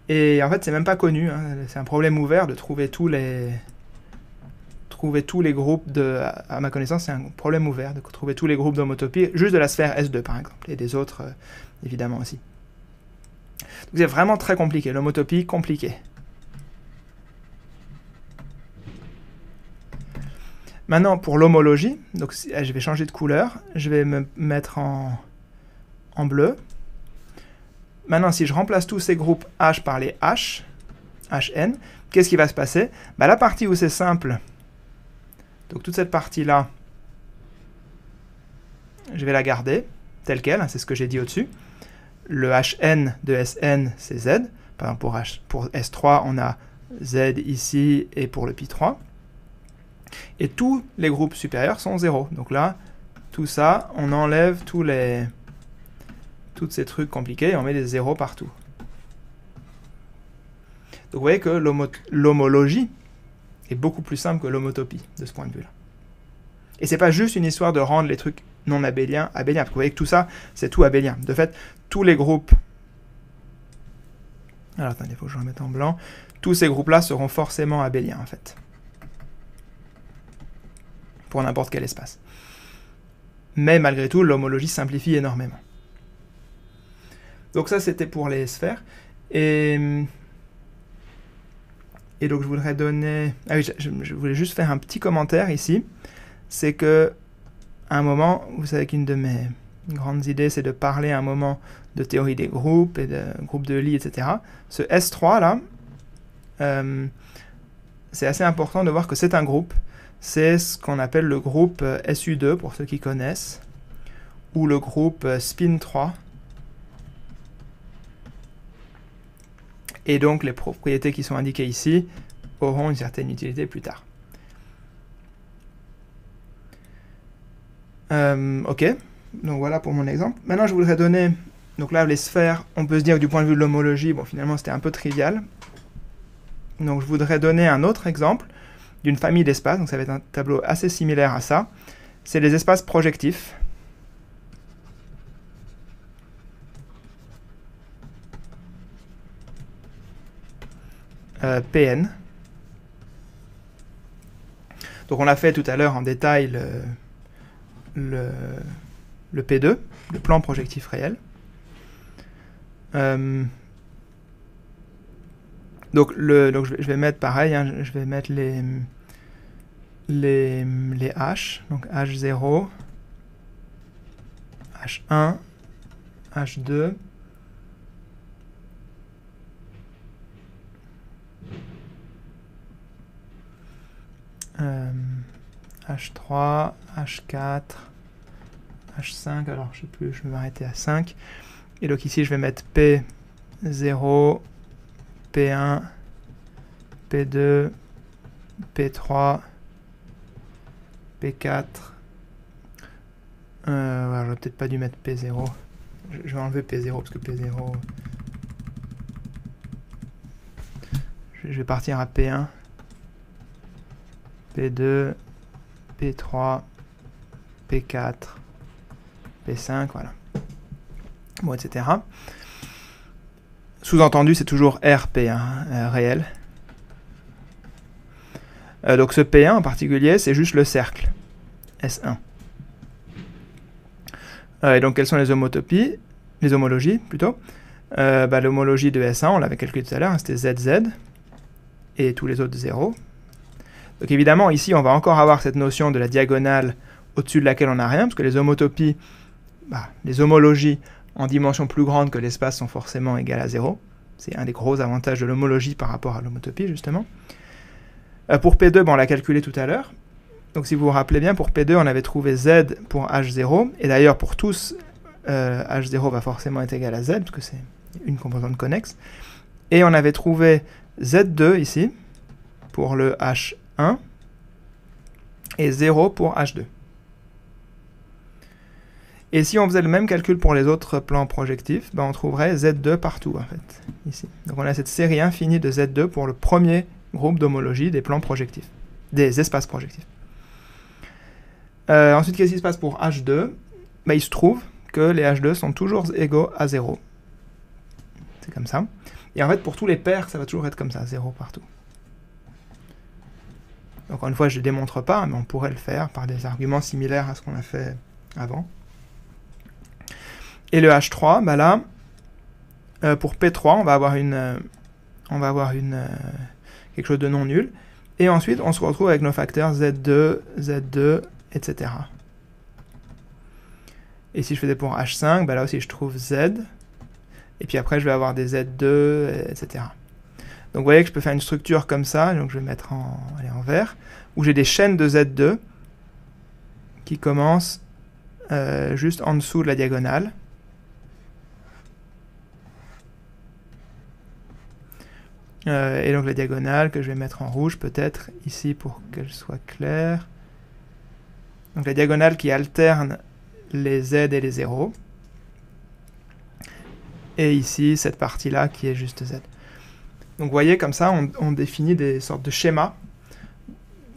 Et en fait, c'est même pas connu. Hein. C'est un problème ouvert de trouver tous les groupes à ma connaissance, c'est un problème ouvert de trouver tous les groupes d'homotopie, juste de la sphère S2 par exemple, et des autres évidemment aussi. Donc c'est vraiment très compliqué, l'homotopie compliquée. Maintenant, pour l'homologie, donc je vais changer de couleur, je vais me mettre en bleu. Maintenant, si je remplace tous ces groupes H par les H, HN, qu'est-ce qui va se passer? Bah, la partie où c'est simple, donc toute cette partie-là, je vais la garder telle qu'elle, hein, c'est ce que j'ai dit au-dessus. Le HN de SN, c'est Z. Par exemple, pour S3, on a Z ici, et pour le pi 3. Et tous les groupes supérieurs sont 0. Donc là, tout ça, on enlève tous ces trucs compliqués et on met des zéros partout. Donc vous voyez que l'homologie est beaucoup plus simple que l'homotopie de ce point de vue-là. Et c'est pas juste une histoire de rendre les trucs non abéliens abéliens, parce que vous voyez que tout ça, c'est tout abélien. De fait, tous les groupes... Alors attendez, il faut que je remette en blanc. Tous ces groupes-là seront forcément abéliens, en fait. Pour n'importe quel espace. Mais malgré tout, l'homologie simplifie énormément. Donc ça, c'était pour les sphères. Et donc, je voudrais donner... Ah oui, je voulais juste faire un petit commentaire ici. C'est que, à un moment, vous savez qu'une de mes grandes idées, c'est de parler à un moment de théorie des groupes et de groupes de Lie, etc. Ce S3, là, c'est assez important de voir que c'est un groupe. C'est ce qu'on appelle le groupe SU2, pour ceux qui connaissent, ou le groupe spin 3. Et donc, les propriétés qui sont indiquées ici auront une certaine utilité plus tard. Ok, donc voilà pour mon exemple. Maintenant, je voudrais donner... Donc là, les sphères, on peut se dire que du point de vue de l'homologie, bon, finalement, c'était un peu trivial. Donc, je voudrais donner un autre exemple d'une famille d'espaces. Donc, ça va être un tableau assez similaire à ça. C'est les espaces projectifs. PN. Donc, on a fait tout à l'heure en détail le P2, le plan projectif réel. Donc je vais mettre pareil, hein, je vais mettre les H, donc H0, H1, H2, H3, H4, H5, alors je sais plus, je vais m'arrêter à 5. Et donc ici je vais mettre P0, P1, P2, P3, P4. Voilà, j'aurais peut-être pas dû mettre P0. Je vais enlever P0 parce que P0... Je vais partir à P1, P2, P3, P4, P5, voilà. Bon, etc. Sous-entendu, c'est toujours RP, hein, réel. Donc ce P1 en particulier, c'est juste le cercle, S1. Et donc quelles sont les homotopies, les homologies plutôt. L'homologie de S1, on l'avait calculé tout à l'heure, hein, c'était ZZ, et tous les autres 0. Donc évidemment, ici, on va encore avoir cette notion de la diagonale au-dessus de laquelle on n'a rien, parce que les homotopies, les homologies en dimension plus grande que l'espace sont forcément égales à 0. C'est un des gros avantages de l'homologie par rapport à l'homotopie, justement. Pour P2, on l'a calculé tout à l'heure. Donc si vous vous rappelez bien, pour P2, on avait trouvé Z pour H0. Et d'ailleurs, pour tous, H0 va forcément être égal à Z, parce que c'est une composante connexe. Et on avait trouvé Z2 ici, pour le H1, et 0 pour H2. Et si on faisait le même calcul pour les autres plans projectifs, on trouverait Z2 partout, en fait, ici. Donc on a cette série infinie de Z2 pour le premier groupe d'homologie des plans projectifs, des espaces projectifs. Ensuite, qu'est-ce qui se passe pour H2 ? Il se trouve que les H2 sont toujours égaux à 0. C'est comme ça. Et en fait, pour tous les paires, ça va toujours être comme ça, 0 partout. Donc, encore une fois, je ne démontre pas, mais on pourrait le faire par des arguments similaires à ce qu'on a fait avant. Et le H3, là, pour P3, on va avoir quelque chose de non nul. Et ensuite, on se retrouve avec nos facteurs Z2, Z2, etc. Et si je faisais pour H5, là aussi, je trouve Z. Et puis après, je vais avoir des Z2, etc. Donc vous voyez que je peux faire une structure comme ça, donc je vais mettre en vert, où j'ai des chaînes de Z2 qui commencent juste en dessous de la diagonale. Et donc la diagonale que je vais mettre en rouge peut-être ici pour qu'elle soit claire. Donc la diagonale qui alterne les Z et les 0. Et ici cette partie-là qui est juste Z. Donc vous voyez comme ça on définit des sortes de schémas.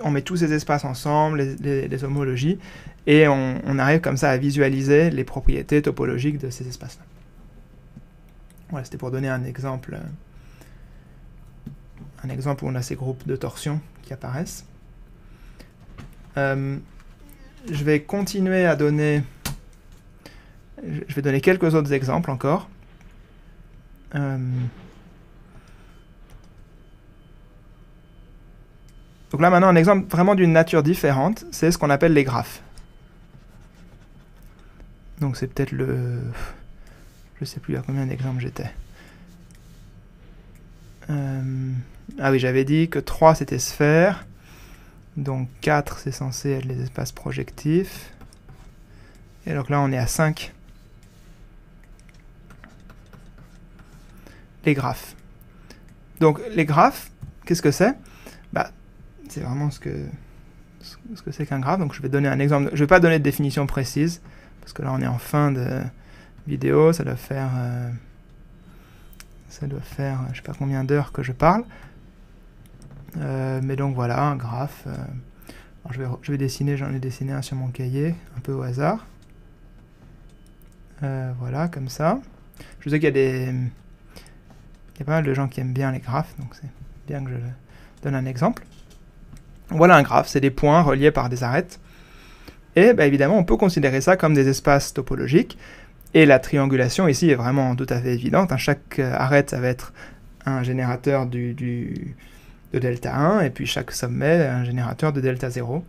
On met tous ces espaces ensemble, les homologies, et on arrive comme ça à visualiser les propriétés topologiques de ces espaces-là. Voilà, c'était pour donner un exemple où on a ces groupes de torsion qui apparaissent. Je vais continuer à donner... Je vais donner quelques autres exemples encore. Donc là maintenant un exemple vraiment d'une nature différente, c'est ce qu'on appelle les graphes. Donc c'est peut-être le... Je sais plus à combien d'exemples j'étais. Ah oui, j'avais dit que 3 c'était sphère, donc 4 c'est censé être les espaces projectifs, et donc là on est à 5. Les graphes. Donc les graphes, qu'est-ce que c'est ? C'est vraiment ce que c'est qu'un graphe, donc je vais donner un exemple. Je ne vais pas donner de définition précise, parce que là on est en fin de vidéo, ça doit faire je ne sais pas combien d'heures que je parle. Mais donc voilà, un graphe. Alors je vais dessiner, j'en ai dessiné un sur mon cahier, un peu au hasard. Voilà, comme ça. Je sais qu'il y a pas mal de gens qui aiment bien les graphes, donc c'est bien que je donne un exemple. Voilà un graphe, c'est des points reliés par des arêtes. Et évidemment, on peut considérer ça comme des espaces topologiques. Et la triangulation ici est vraiment tout à fait évidente. Chaque arête, ça va être un générateur de delta 1, et puis chaque sommet, un générateur de delta 0.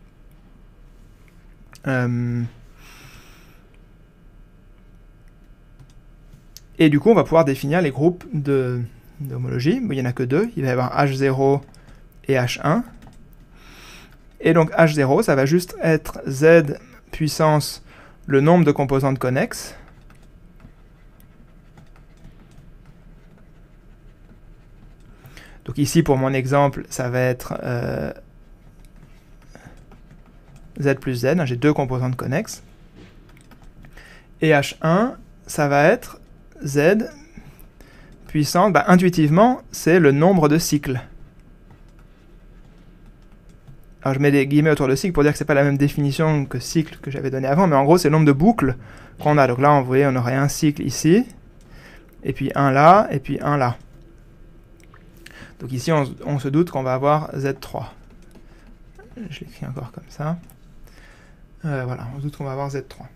Et du coup, on va pouvoir définir les groupes d'homologie. Il n'y en a que deux. Il va y avoir H0 et H1. Et donc H0, ça va juste être Z puissance le nombre de composantes connexes. Donc ici, pour mon exemple, ça va être Z plus Z. J'ai deux composantes connexes. Et H1, ça va être z puissance, intuitivement, c'est le nombre de cycles. Alors je mets des guillemets autour de cycle pour dire que c'est pas la même définition que cycle que j'avais donné avant, mais en gros c'est le nombre de boucles qu'on a. Donc là, vous voyez, on aurait un cycle ici, et puis un là, et puis un là. Donc ici, on se doute qu'on va avoir Z3. Je l'écris encore comme ça. Voilà, on se doute qu'on va avoir Z3.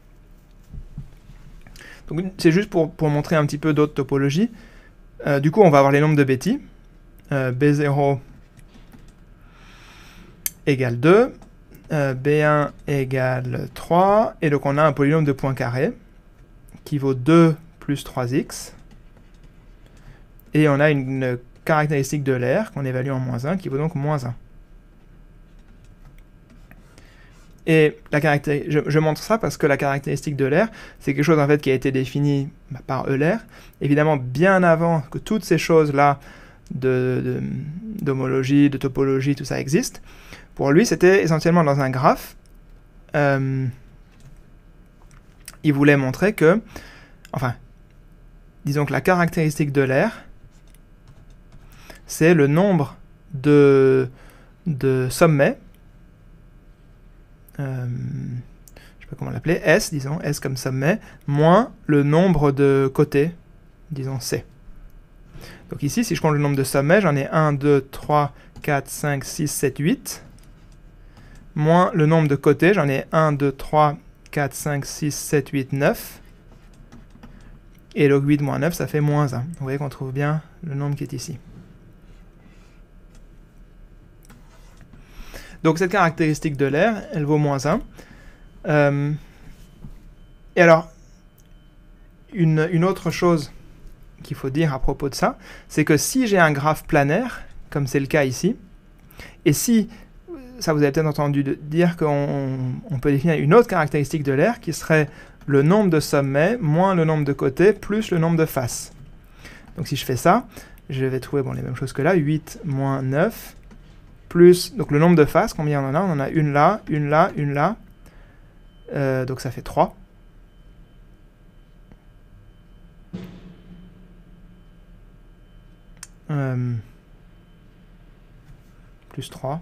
Donc c'est juste pour montrer un petit peu d'autres topologies. Du coup, on va avoir les nombres de Betti. B0 égale 2, B1 égale 3, et donc on a un polynôme de Poincaré qui vaut 2 plus 3x, et on a une caractéristique de l'air qu'on évalue en moins 1 qui vaut donc moins 1. Et je montre ça parce que la caractéristique de l'air, c'est quelque chose en fait qui a été défini par Euler, évidemment bien avant que toutes ces choses-là d'homologie, de topologie, tout ça existe. Pour lui, c'était essentiellement dans un graphe. Il voulait montrer que, enfin, disons que la caractéristique de l'air, c'est le nombre de sommets, je sais pas comment l'appeler, S, disons, S comme sommet, moins le nombre de côtés, disons C. Donc ici, si je compte le nombre de sommets, j'en ai 1, 2, 3, 4, 5, 6, 7, 8, moins le nombre de côtés, j'en ai 1, 2, 3, 4, 5, 6, 7, 8, 9, et donc 8 moins 9, ça fait moins 1. Vous voyez qu'on trouve bien le nombre qui est ici. Donc cette caractéristique de l'air, elle vaut moins 1. Et alors, une autre chose qu'il faut dire à propos de ça, c'est que si j'ai un graphe planaire, comme c'est le cas ici, et si, ça vous avez peut-être entendu dire qu'on peut définir une autre caractéristique de l'air qui serait le nombre de sommets moins le nombre de côtés plus le nombre de faces. Donc si je fais ça, je vais trouver les mêmes choses que là, 8 moins 9, plus donc le nombre de faces, combien on en a? On en a une là, une là, une là, donc ça fait 3. Plus 3.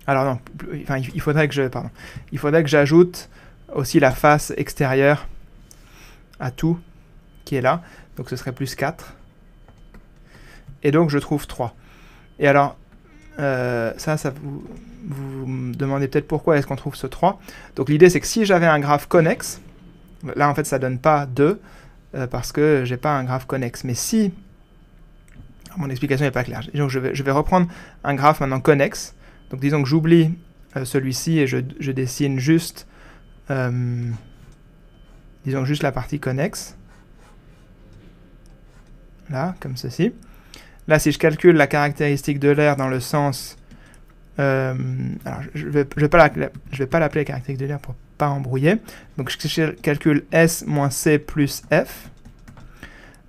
Alors non, enfin, il faudrait que j'ajoute aussi la face extérieure à tout qui est là, donc ce serait plus 4. Et donc je trouve 3. Et alors, ça vous me demandez peut-être pourquoi est-ce qu'on trouve ce 3. Donc l'idée c'est que si j'avais un graphe connexe, là en fait ça donne pas 2, parce que j'ai pas un graphe connexe. Mais si, mon explication n'est pas claire, donc je vais reprendre un graphe maintenant connexe. Donc disons que j'oublie celui-ci et je dessine juste, disons juste la partie connexe. Là, comme ceci. Là, si je calcule la caractéristique de l'air dans le sens... alors, je vais pas l'appeler caractéristique de l'air pour pas embrouiller. Donc, je calcule S moins C plus F.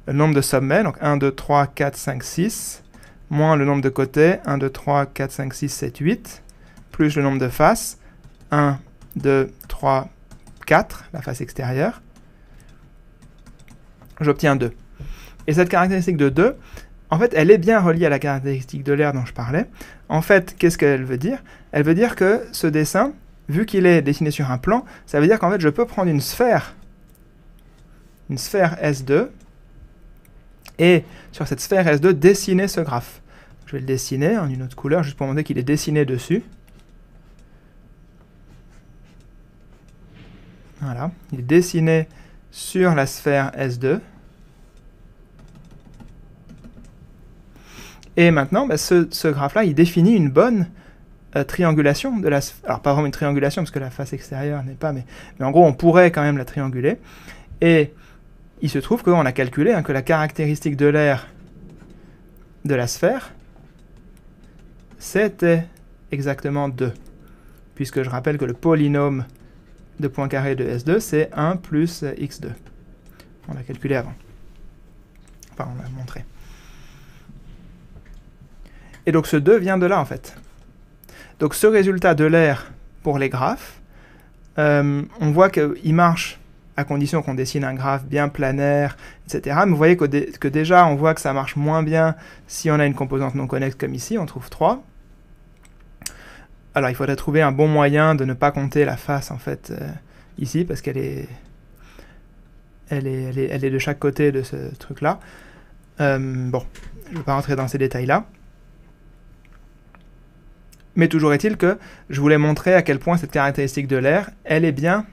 Le nombre de sommets, donc 1, 2, 3, 4, 5, 6. Moins le nombre de côtés, 1, 2, 3, 4, 5, 6, 7, 8. Plus le nombre de faces, 1, 2, 3, 4, la face extérieure. J'obtiens 2. Et cette caractéristique de 2... en fait, elle est bien reliée à la caractéristique de l'air dont je parlais. En fait, qu'est-ce qu'elle veut dire? Elle veut dire que ce dessin, vu qu'il est dessiné sur un plan, ça veut dire qu'en fait, je peux prendre une sphère S2, et sur cette sphère S2, dessiner ce graphe. Je vais le dessiner en une autre couleur, juste pour montrer qu'il est dessiné dessus. Voilà, il est dessiné sur la sphère S2. Et maintenant, ce graphe-là, il définit une bonne triangulation de la sphère. Alors, pas vraiment une triangulation, parce que la face extérieure n'est pas, mais en gros, on pourrait quand même la trianguler. Et il se trouve qu'on a calculé que la caractéristique de l'air de la sphère, c'était exactement 2. Puisque je rappelle que le polynôme de Poincaré de S2, c'est 1 plus x2. On l'a calculé avant. Enfin, on l'a montré. Et donc ce 2 vient de là, en fait. Donc ce résultat de l'air pour les graphes, on voit qu'il marche à condition qu'on dessine un graphe bien planaire, etc. Mais vous voyez que déjà, on voit que ça marche moins bien si on a une composante non connexe comme ici, on trouve 3. Alors, il faudrait trouver un bon moyen de ne pas compter la face, en fait, ici, parce qu'elle est de chaque côté de ce truc-là. Bon, je ne vais pas rentrer dans ces détails-là. Mais toujours est-il que je voulais montrer à quel point cette caractéristique de l'air, elle est bien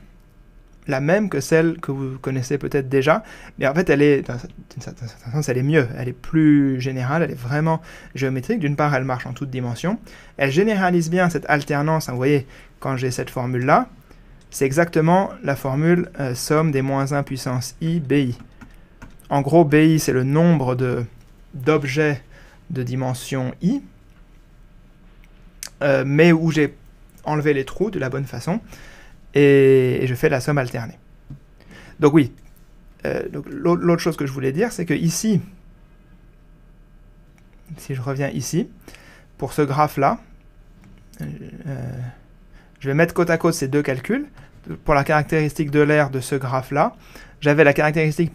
la même que celle que vous connaissez peut-être déjà. Mais en fait, elle est, d'une certaine sens, elle est mieux. Elle est plus générale, elle est vraiment géométrique. D'une part, elle marche en toutes dimensions. Elle généralise bien cette alternance. Vous voyez, quand j'ai cette formule-là, c'est exactement la formule somme des moins 1 puissance i bi. En gros, bi, c'est le nombre d'objets de dimension i, mais où j'ai enlevé les trous de la bonne façon, et je fais la somme alternée. Donc oui, l'autre chose que je voulais dire, c'est que ici, si je reviens ici, pour ce graphe-là, je vais mettre côte à côte ces deux calculs. Pour la caractéristique de l'air de ce graphe-là, j'avais la caractéristique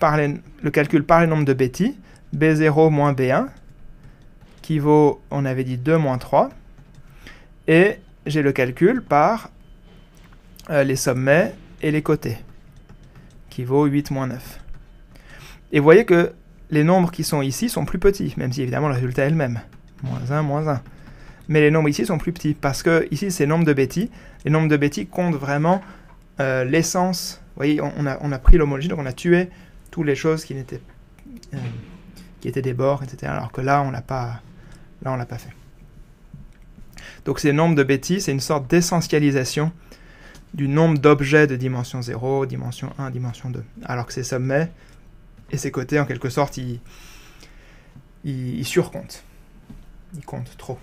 le calcul par les nombres de Betti, B0 moins B1, qui vaut, on avait dit 2 moins 3, et j'ai le calcul par les sommets et les côtés, qui vaut 8 moins 9. Et vous voyez que les nombres qui sont ici sont plus petits, même si évidemment le résultat est le même, moins 1, moins 1. Mais les nombres ici sont plus petits, parce que ici c'est nombres de Betti. Les nombres de Betti comptent vraiment l'essence. Vous voyez, on a pris l'homologie, donc on a tué toutes les choses qui étaient des bords, etc. Alors que là, on l'a pas fait. Donc ces nombres de Betti, c'est une sorte d'essentialisation du nombre d'objets de dimension 0, dimension 1, dimension 2. Alors que ces sommets et ces côtés, en quelque sorte, ils surcomptent. Ils comptent trop.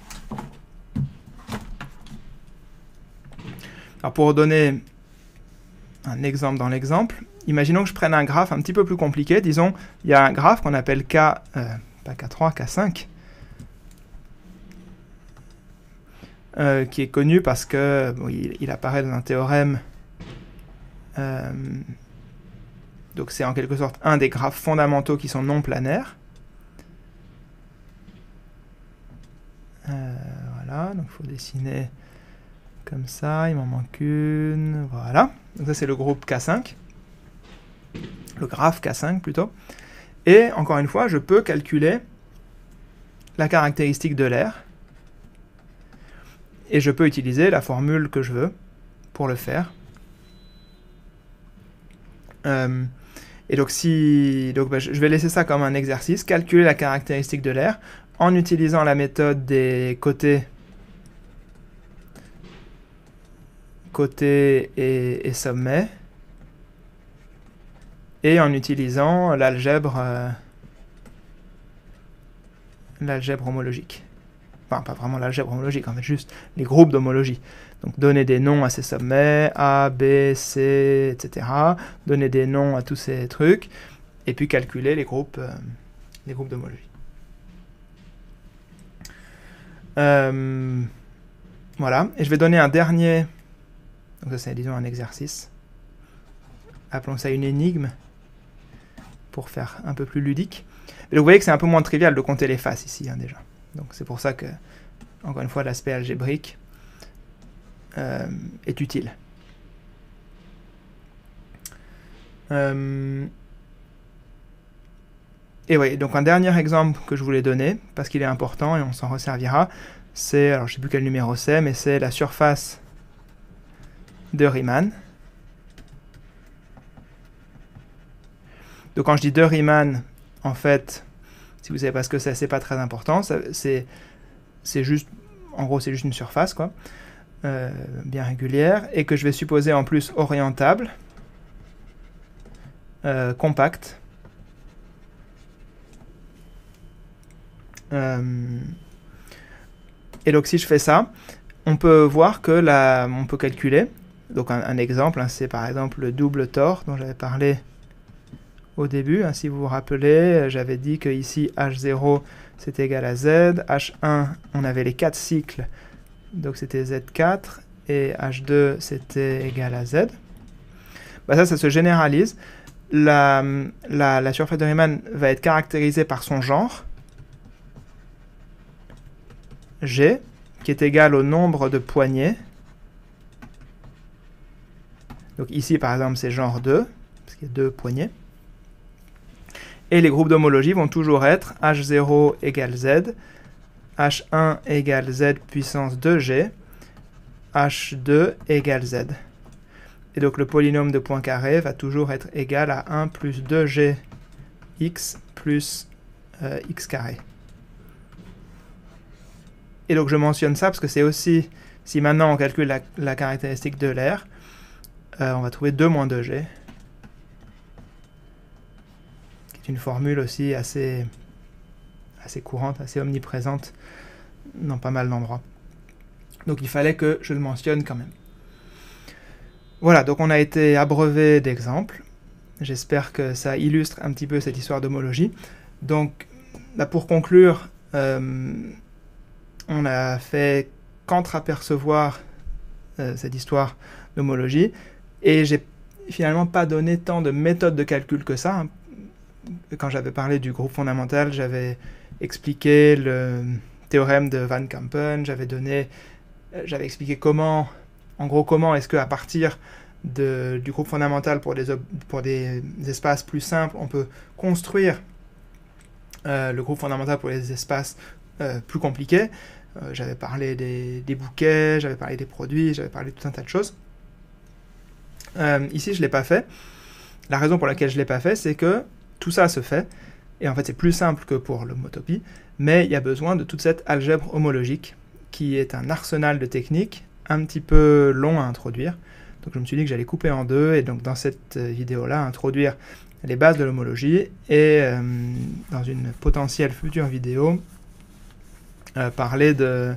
Alors pour donner un exemple dans l'exemple, imaginons que je prenne un graphe un petit peu plus compliqué. Disons, il y a un graphe qu'on appelle pas K3, K5, qui est connu parce que il apparaît dans un théorème. Donc c'est en quelque sorte un des graphes fondamentaux qui sont non planaires. Voilà, donc il faut dessiner comme ça, il m'en manque une, voilà. Donc ça c'est le groupe K5, le graphe K5 plutôt. Et encore une fois, je peux calculer la caractéristique de l'air, et je peux utiliser la formule que je veux pour le faire. Et donc, je vais laisser ça comme un exercice, calculer la caractéristique de l'air en utilisant la méthode des côtés et sommets, et en utilisant l'algèbre homologique. Enfin, pas vraiment l'algèbre homologique, en fait, juste les groupes d'homologie. Donc, donner des noms à ces sommets, A, B, C, etc. Donner des noms à tous ces trucs, et puis calculer les groupes d'homologie. Voilà, et je vais donner un dernier... Donc ça, c'est, disons, un exercice. Appelons ça une énigme, pour faire un peu plus ludique. Et vous voyez que c'est un peu moins trivial de compter les faces ici, hein, déjà. Donc c'est pour ça que, encore une fois, l'aspect algébrique est utile. Et oui, donc un dernier exemple que je voulais donner, parce qu'il est important et on s'en resservira, c'est, alors je ne sais plus quel numéro c'est, mais c'est la surface de Riemann. Donc quand je dis de Riemann, en fait, si vous savez pas ce que c'est pas très important. C'est juste, en gros, c'est juste une surface, quoi, bien régulière, et que je vais supposer en plus orientable, compacte. Et donc si je fais ça, on peut voir que on peut calculer. Donc un exemple, hein, c'est par exemple le double tore dont j'avais parlé au début. Hein, si vous vous rappelez, j'avais dit que ici H0 c'est égal à Z, H1 on avait les 4 cycles, donc c'était Z4, et H2 c'était égal à Z. bah ça se généralise. La surface de Riemann va être caractérisée par son genre, G, qui est égal au nombre de poignées. Donc ici, par exemple, c'est genre 2, parce qu'il y a 2 poignées. Et les groupes d'homologie vont toujours être H0 égale Z, H1 égale Z puissance 2G, H2 égale Z. Et donc le polynôme de Poincaré va toujours être égal à 1 plus 2G x plus x carré. Et donc je mentionne ça parce que c'est aussi, si maintenant on calcule la caractéristique de l'air, on va trouver 2 moins 2G, qui est une formule aussi assez courante, assez omniprésente dans pas mal d'endroits. Donc il fallait que je le mentionne quand même. Voilà, donc on a été abreuvé d'exemples. J'espère que ça illustre un petit peu cette histoire d'homologie. Donc, là, pour conclure, on a fait qu'entrapercevoir cette histoire d'homologie, et j'ai finalement pas donné tant de méthodes de calcul que ça. Quand j'avais parlé du groupe fondamental, j'avais expliqué le théorème de Van Kampen, j'avais expliqué comment est-ce qu'à partir du groupe fondamental pour des espaces plus simples, on peut construire le groupe fondamental pour les espaces plus compliqués. J'avais parlé des bouquets, j'avais parlé des produits, j'avais parlé de tout un tas de choses. Ici, je ne l'ai pas fait. La raison pour laquelle je ne l'ai pas fait, c'est que tout ça se fait, et en fait c'est plus simple que pour l'homotopie, mais il y a besoin de toute cette algèbre homologique, qui est un arsenal de techniques un petit peu long à introduire. Donc je me suis dit que j'allais couper en deux, et donc dans cette vidéo-là, introduire les bases de l'homologie, et dans une potentielle future vidéo, parler de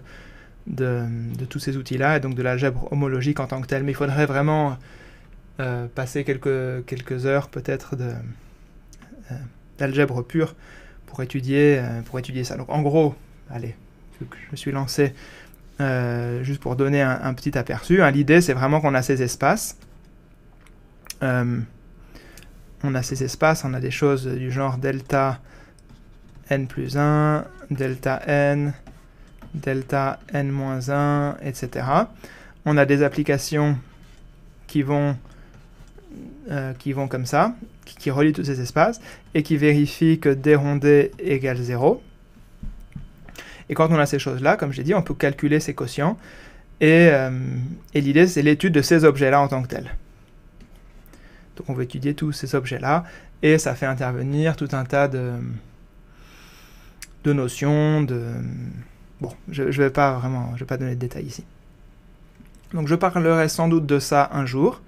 tous ces outils-là, et donc de l'algèbre homologique en tant que telle. Mais il faudrait vraiment passer quelques heures peut-être d'algèbre pure pour étudier ça. Donc en gros, allez, vu que je me suis lancé, juste pour donner un petit aperçu, l'idée c'est vraiment qu'on a ces espaces. On a des choses du genre delta n plus 1, delta n moins 1, etc. On a des applications qui vont comme ça, qui relient tous ces espaces, et qui vérifient que d rond d égale 0. Et quand on a ces choses-là, comme j'ai dit, on peut calculer ces quotients, et l'idée c'est l'étude de ces objets-là en tant que tels. Donc on veut étudier tous ces objets-là, et ça fait intervenir tout un tas de notions, Bon, je vais pas donner de détails ici. Donc je parlerai sans doute de ça un jour.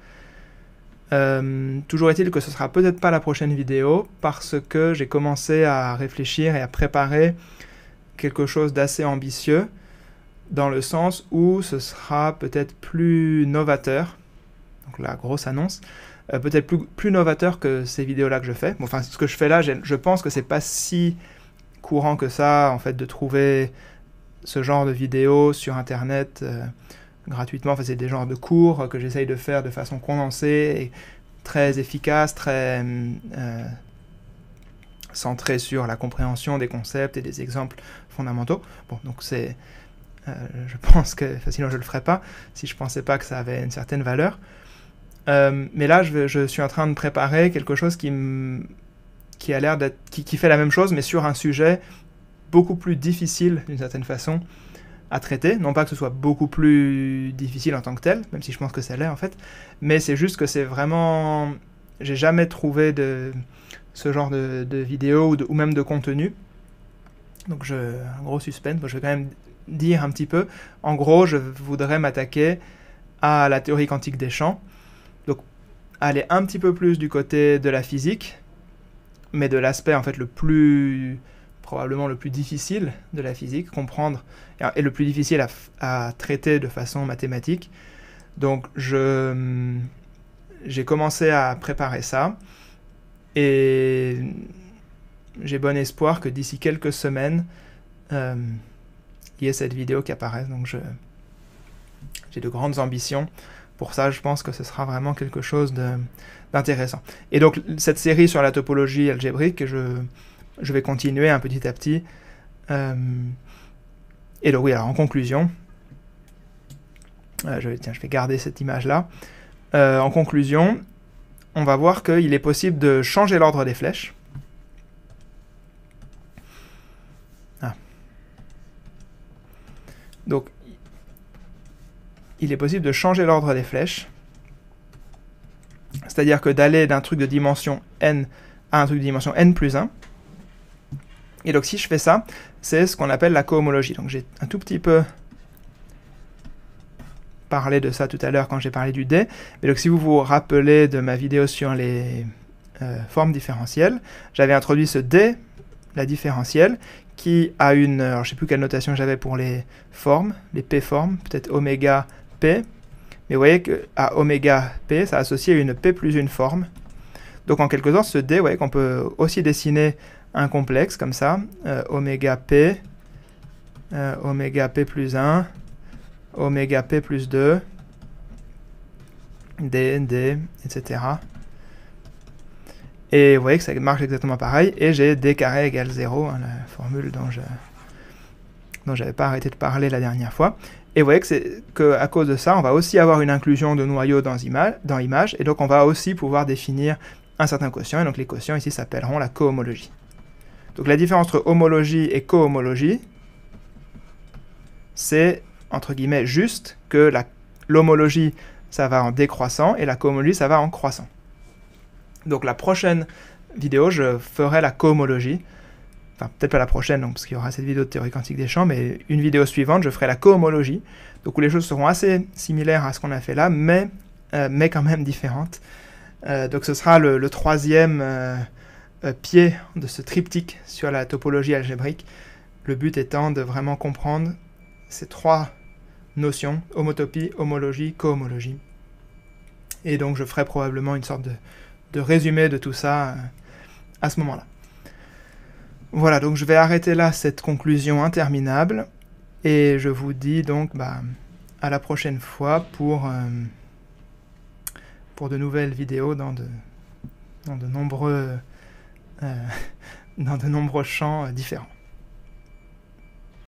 Toujours est-il que ce sera peut-être pas la prochaine vidéo, parce que j'ai commencé à réfléchir et à préparer quelque chose d'assez ambitieux, dans le sens où ce sera peut-être plus novateur, donc la grosse annonce, peut-être plus novateur que ces vidéos-là que je fais. Bon, enfin, ce que je fais là, je pense que c'est pas si courant que ça, en fait, de trouver ce genre de vidéos sur Internet gratuitement. Enfin, c'est des genres de cours que j'essaye de faire de façon condensée et très efficace, très centré sur la compréhension des concepts et des exemples fondamentaux. Bon, donc c'est... je pense que... sinon je le ferais pas, si je pensais pas que ça avait une certaine valeur. Mais là, je suis en train de préparer quelque chose qui a l'air d'être... qui fait la même chose, mais sur un sujet beaucoup plus difficile, d'une certaine façon, à traiter. Non pas que ce soit beaucoup plus difficile en tant que tel, même si je pense que ça l'est en fait, mais c'est juste que c'est vraiment... J'ai jamais trouvé ce genre de vidéo ou même de contenu. Donc un gros suspense, je vais quand même dire un petit peu. En gros, je voudrais m'attaquer à la théorie quantique des champs. Donc aller un petit peu plus du côté de la physique, mais de l'aspect en fait probablement le plus difficile de la physique, comprendre, et le plus difficile à traiter de façon mathématique. Donc j'ai commencé à préparer ça, et j'ai bon espoir que d'ici quelques semaines, il y ait cette vidéo qui apparaisse. Donc j'ai de grandes ambitions pour ça, je pense que ce sera vraiment quelque chose d'intéressant. Et donc, cette série sur la topologie algébrique, je vais continuer un petit à petit. Et donc, oui, alors en conclusion, je vais garder cette image-là. En conclusion, on va voir qu'il est possible de changer l'ordre des flèches. Donc, il est possible de changer l'ordre des flèches. C'est-à-dire que d'aller d'un truc de dimension n à un truc de dimension n plus 1. Et donc, si je fais ça, c'est ce qu'on appelle la cohomologie. Donc, j'ai un tout petit peu parlé de ça tout à l'heure quand j'ai parlé du D. Mais donc, si vous vous rappelez de ma vidéo sur les formes différentielles, j'avais introduit ce D, la différentielle, qui a une... Alors, je ne sais plus quelle notation j'avais pour les formes, les P-formes, peut-être oméga P. Mais vous voyez qu'à oméga P, ça associe une P plus une forme. Donc, en quelque sorte, ce D, vous voyez qu'on peut aussi dessiner un complexe comme ça, oméga P plus 1, oméga P plus 2, D, etc. Et vous voyez que ça marche exactement pareil, et j'ai D carré égale 0, hein, la formule dont j'avais pas arrêté de parler la dernière fois. Et vous voyez que à cause de ça, on va aussi avoir une inclusion de noyaux dans image, et donc on va aussi pouvoir définir un certain quotient, et donc les quotients ici s'appelleront la cohomologie. Donc la différence entre homologie et cohomologie, c'est, entre guillemets, juste que l'homologie, ça va en décroissant, et la cohomologie, ça va en croissant. Donc la prochaine vidéo, je ferai la cohomologie. Enfin, peut-être pas la prochaine, donc, parce qu'il y aura cette vidéo de théorie quantique des champs, mais une vidéo suivante, je ferai la cohomologie. Donc où les choses seront assez similaires à ce qu'on a fait là, mais quand même différentes. Donc ce sera le troisième pied de ce triptyque sur la topologie algébrique. Le but étant de vraiment comprendre ces trois notions, homotopie, homologie, cohomologie. Et donc je ferai probablement une sorte de résumé de tout ça à ce moment-là. Voilà, donc je vais arrêter là cette conclusion interminable, et je vous dis donc à la prochaine fois pour de nouvelles vidéos dans de nombreux champs différents.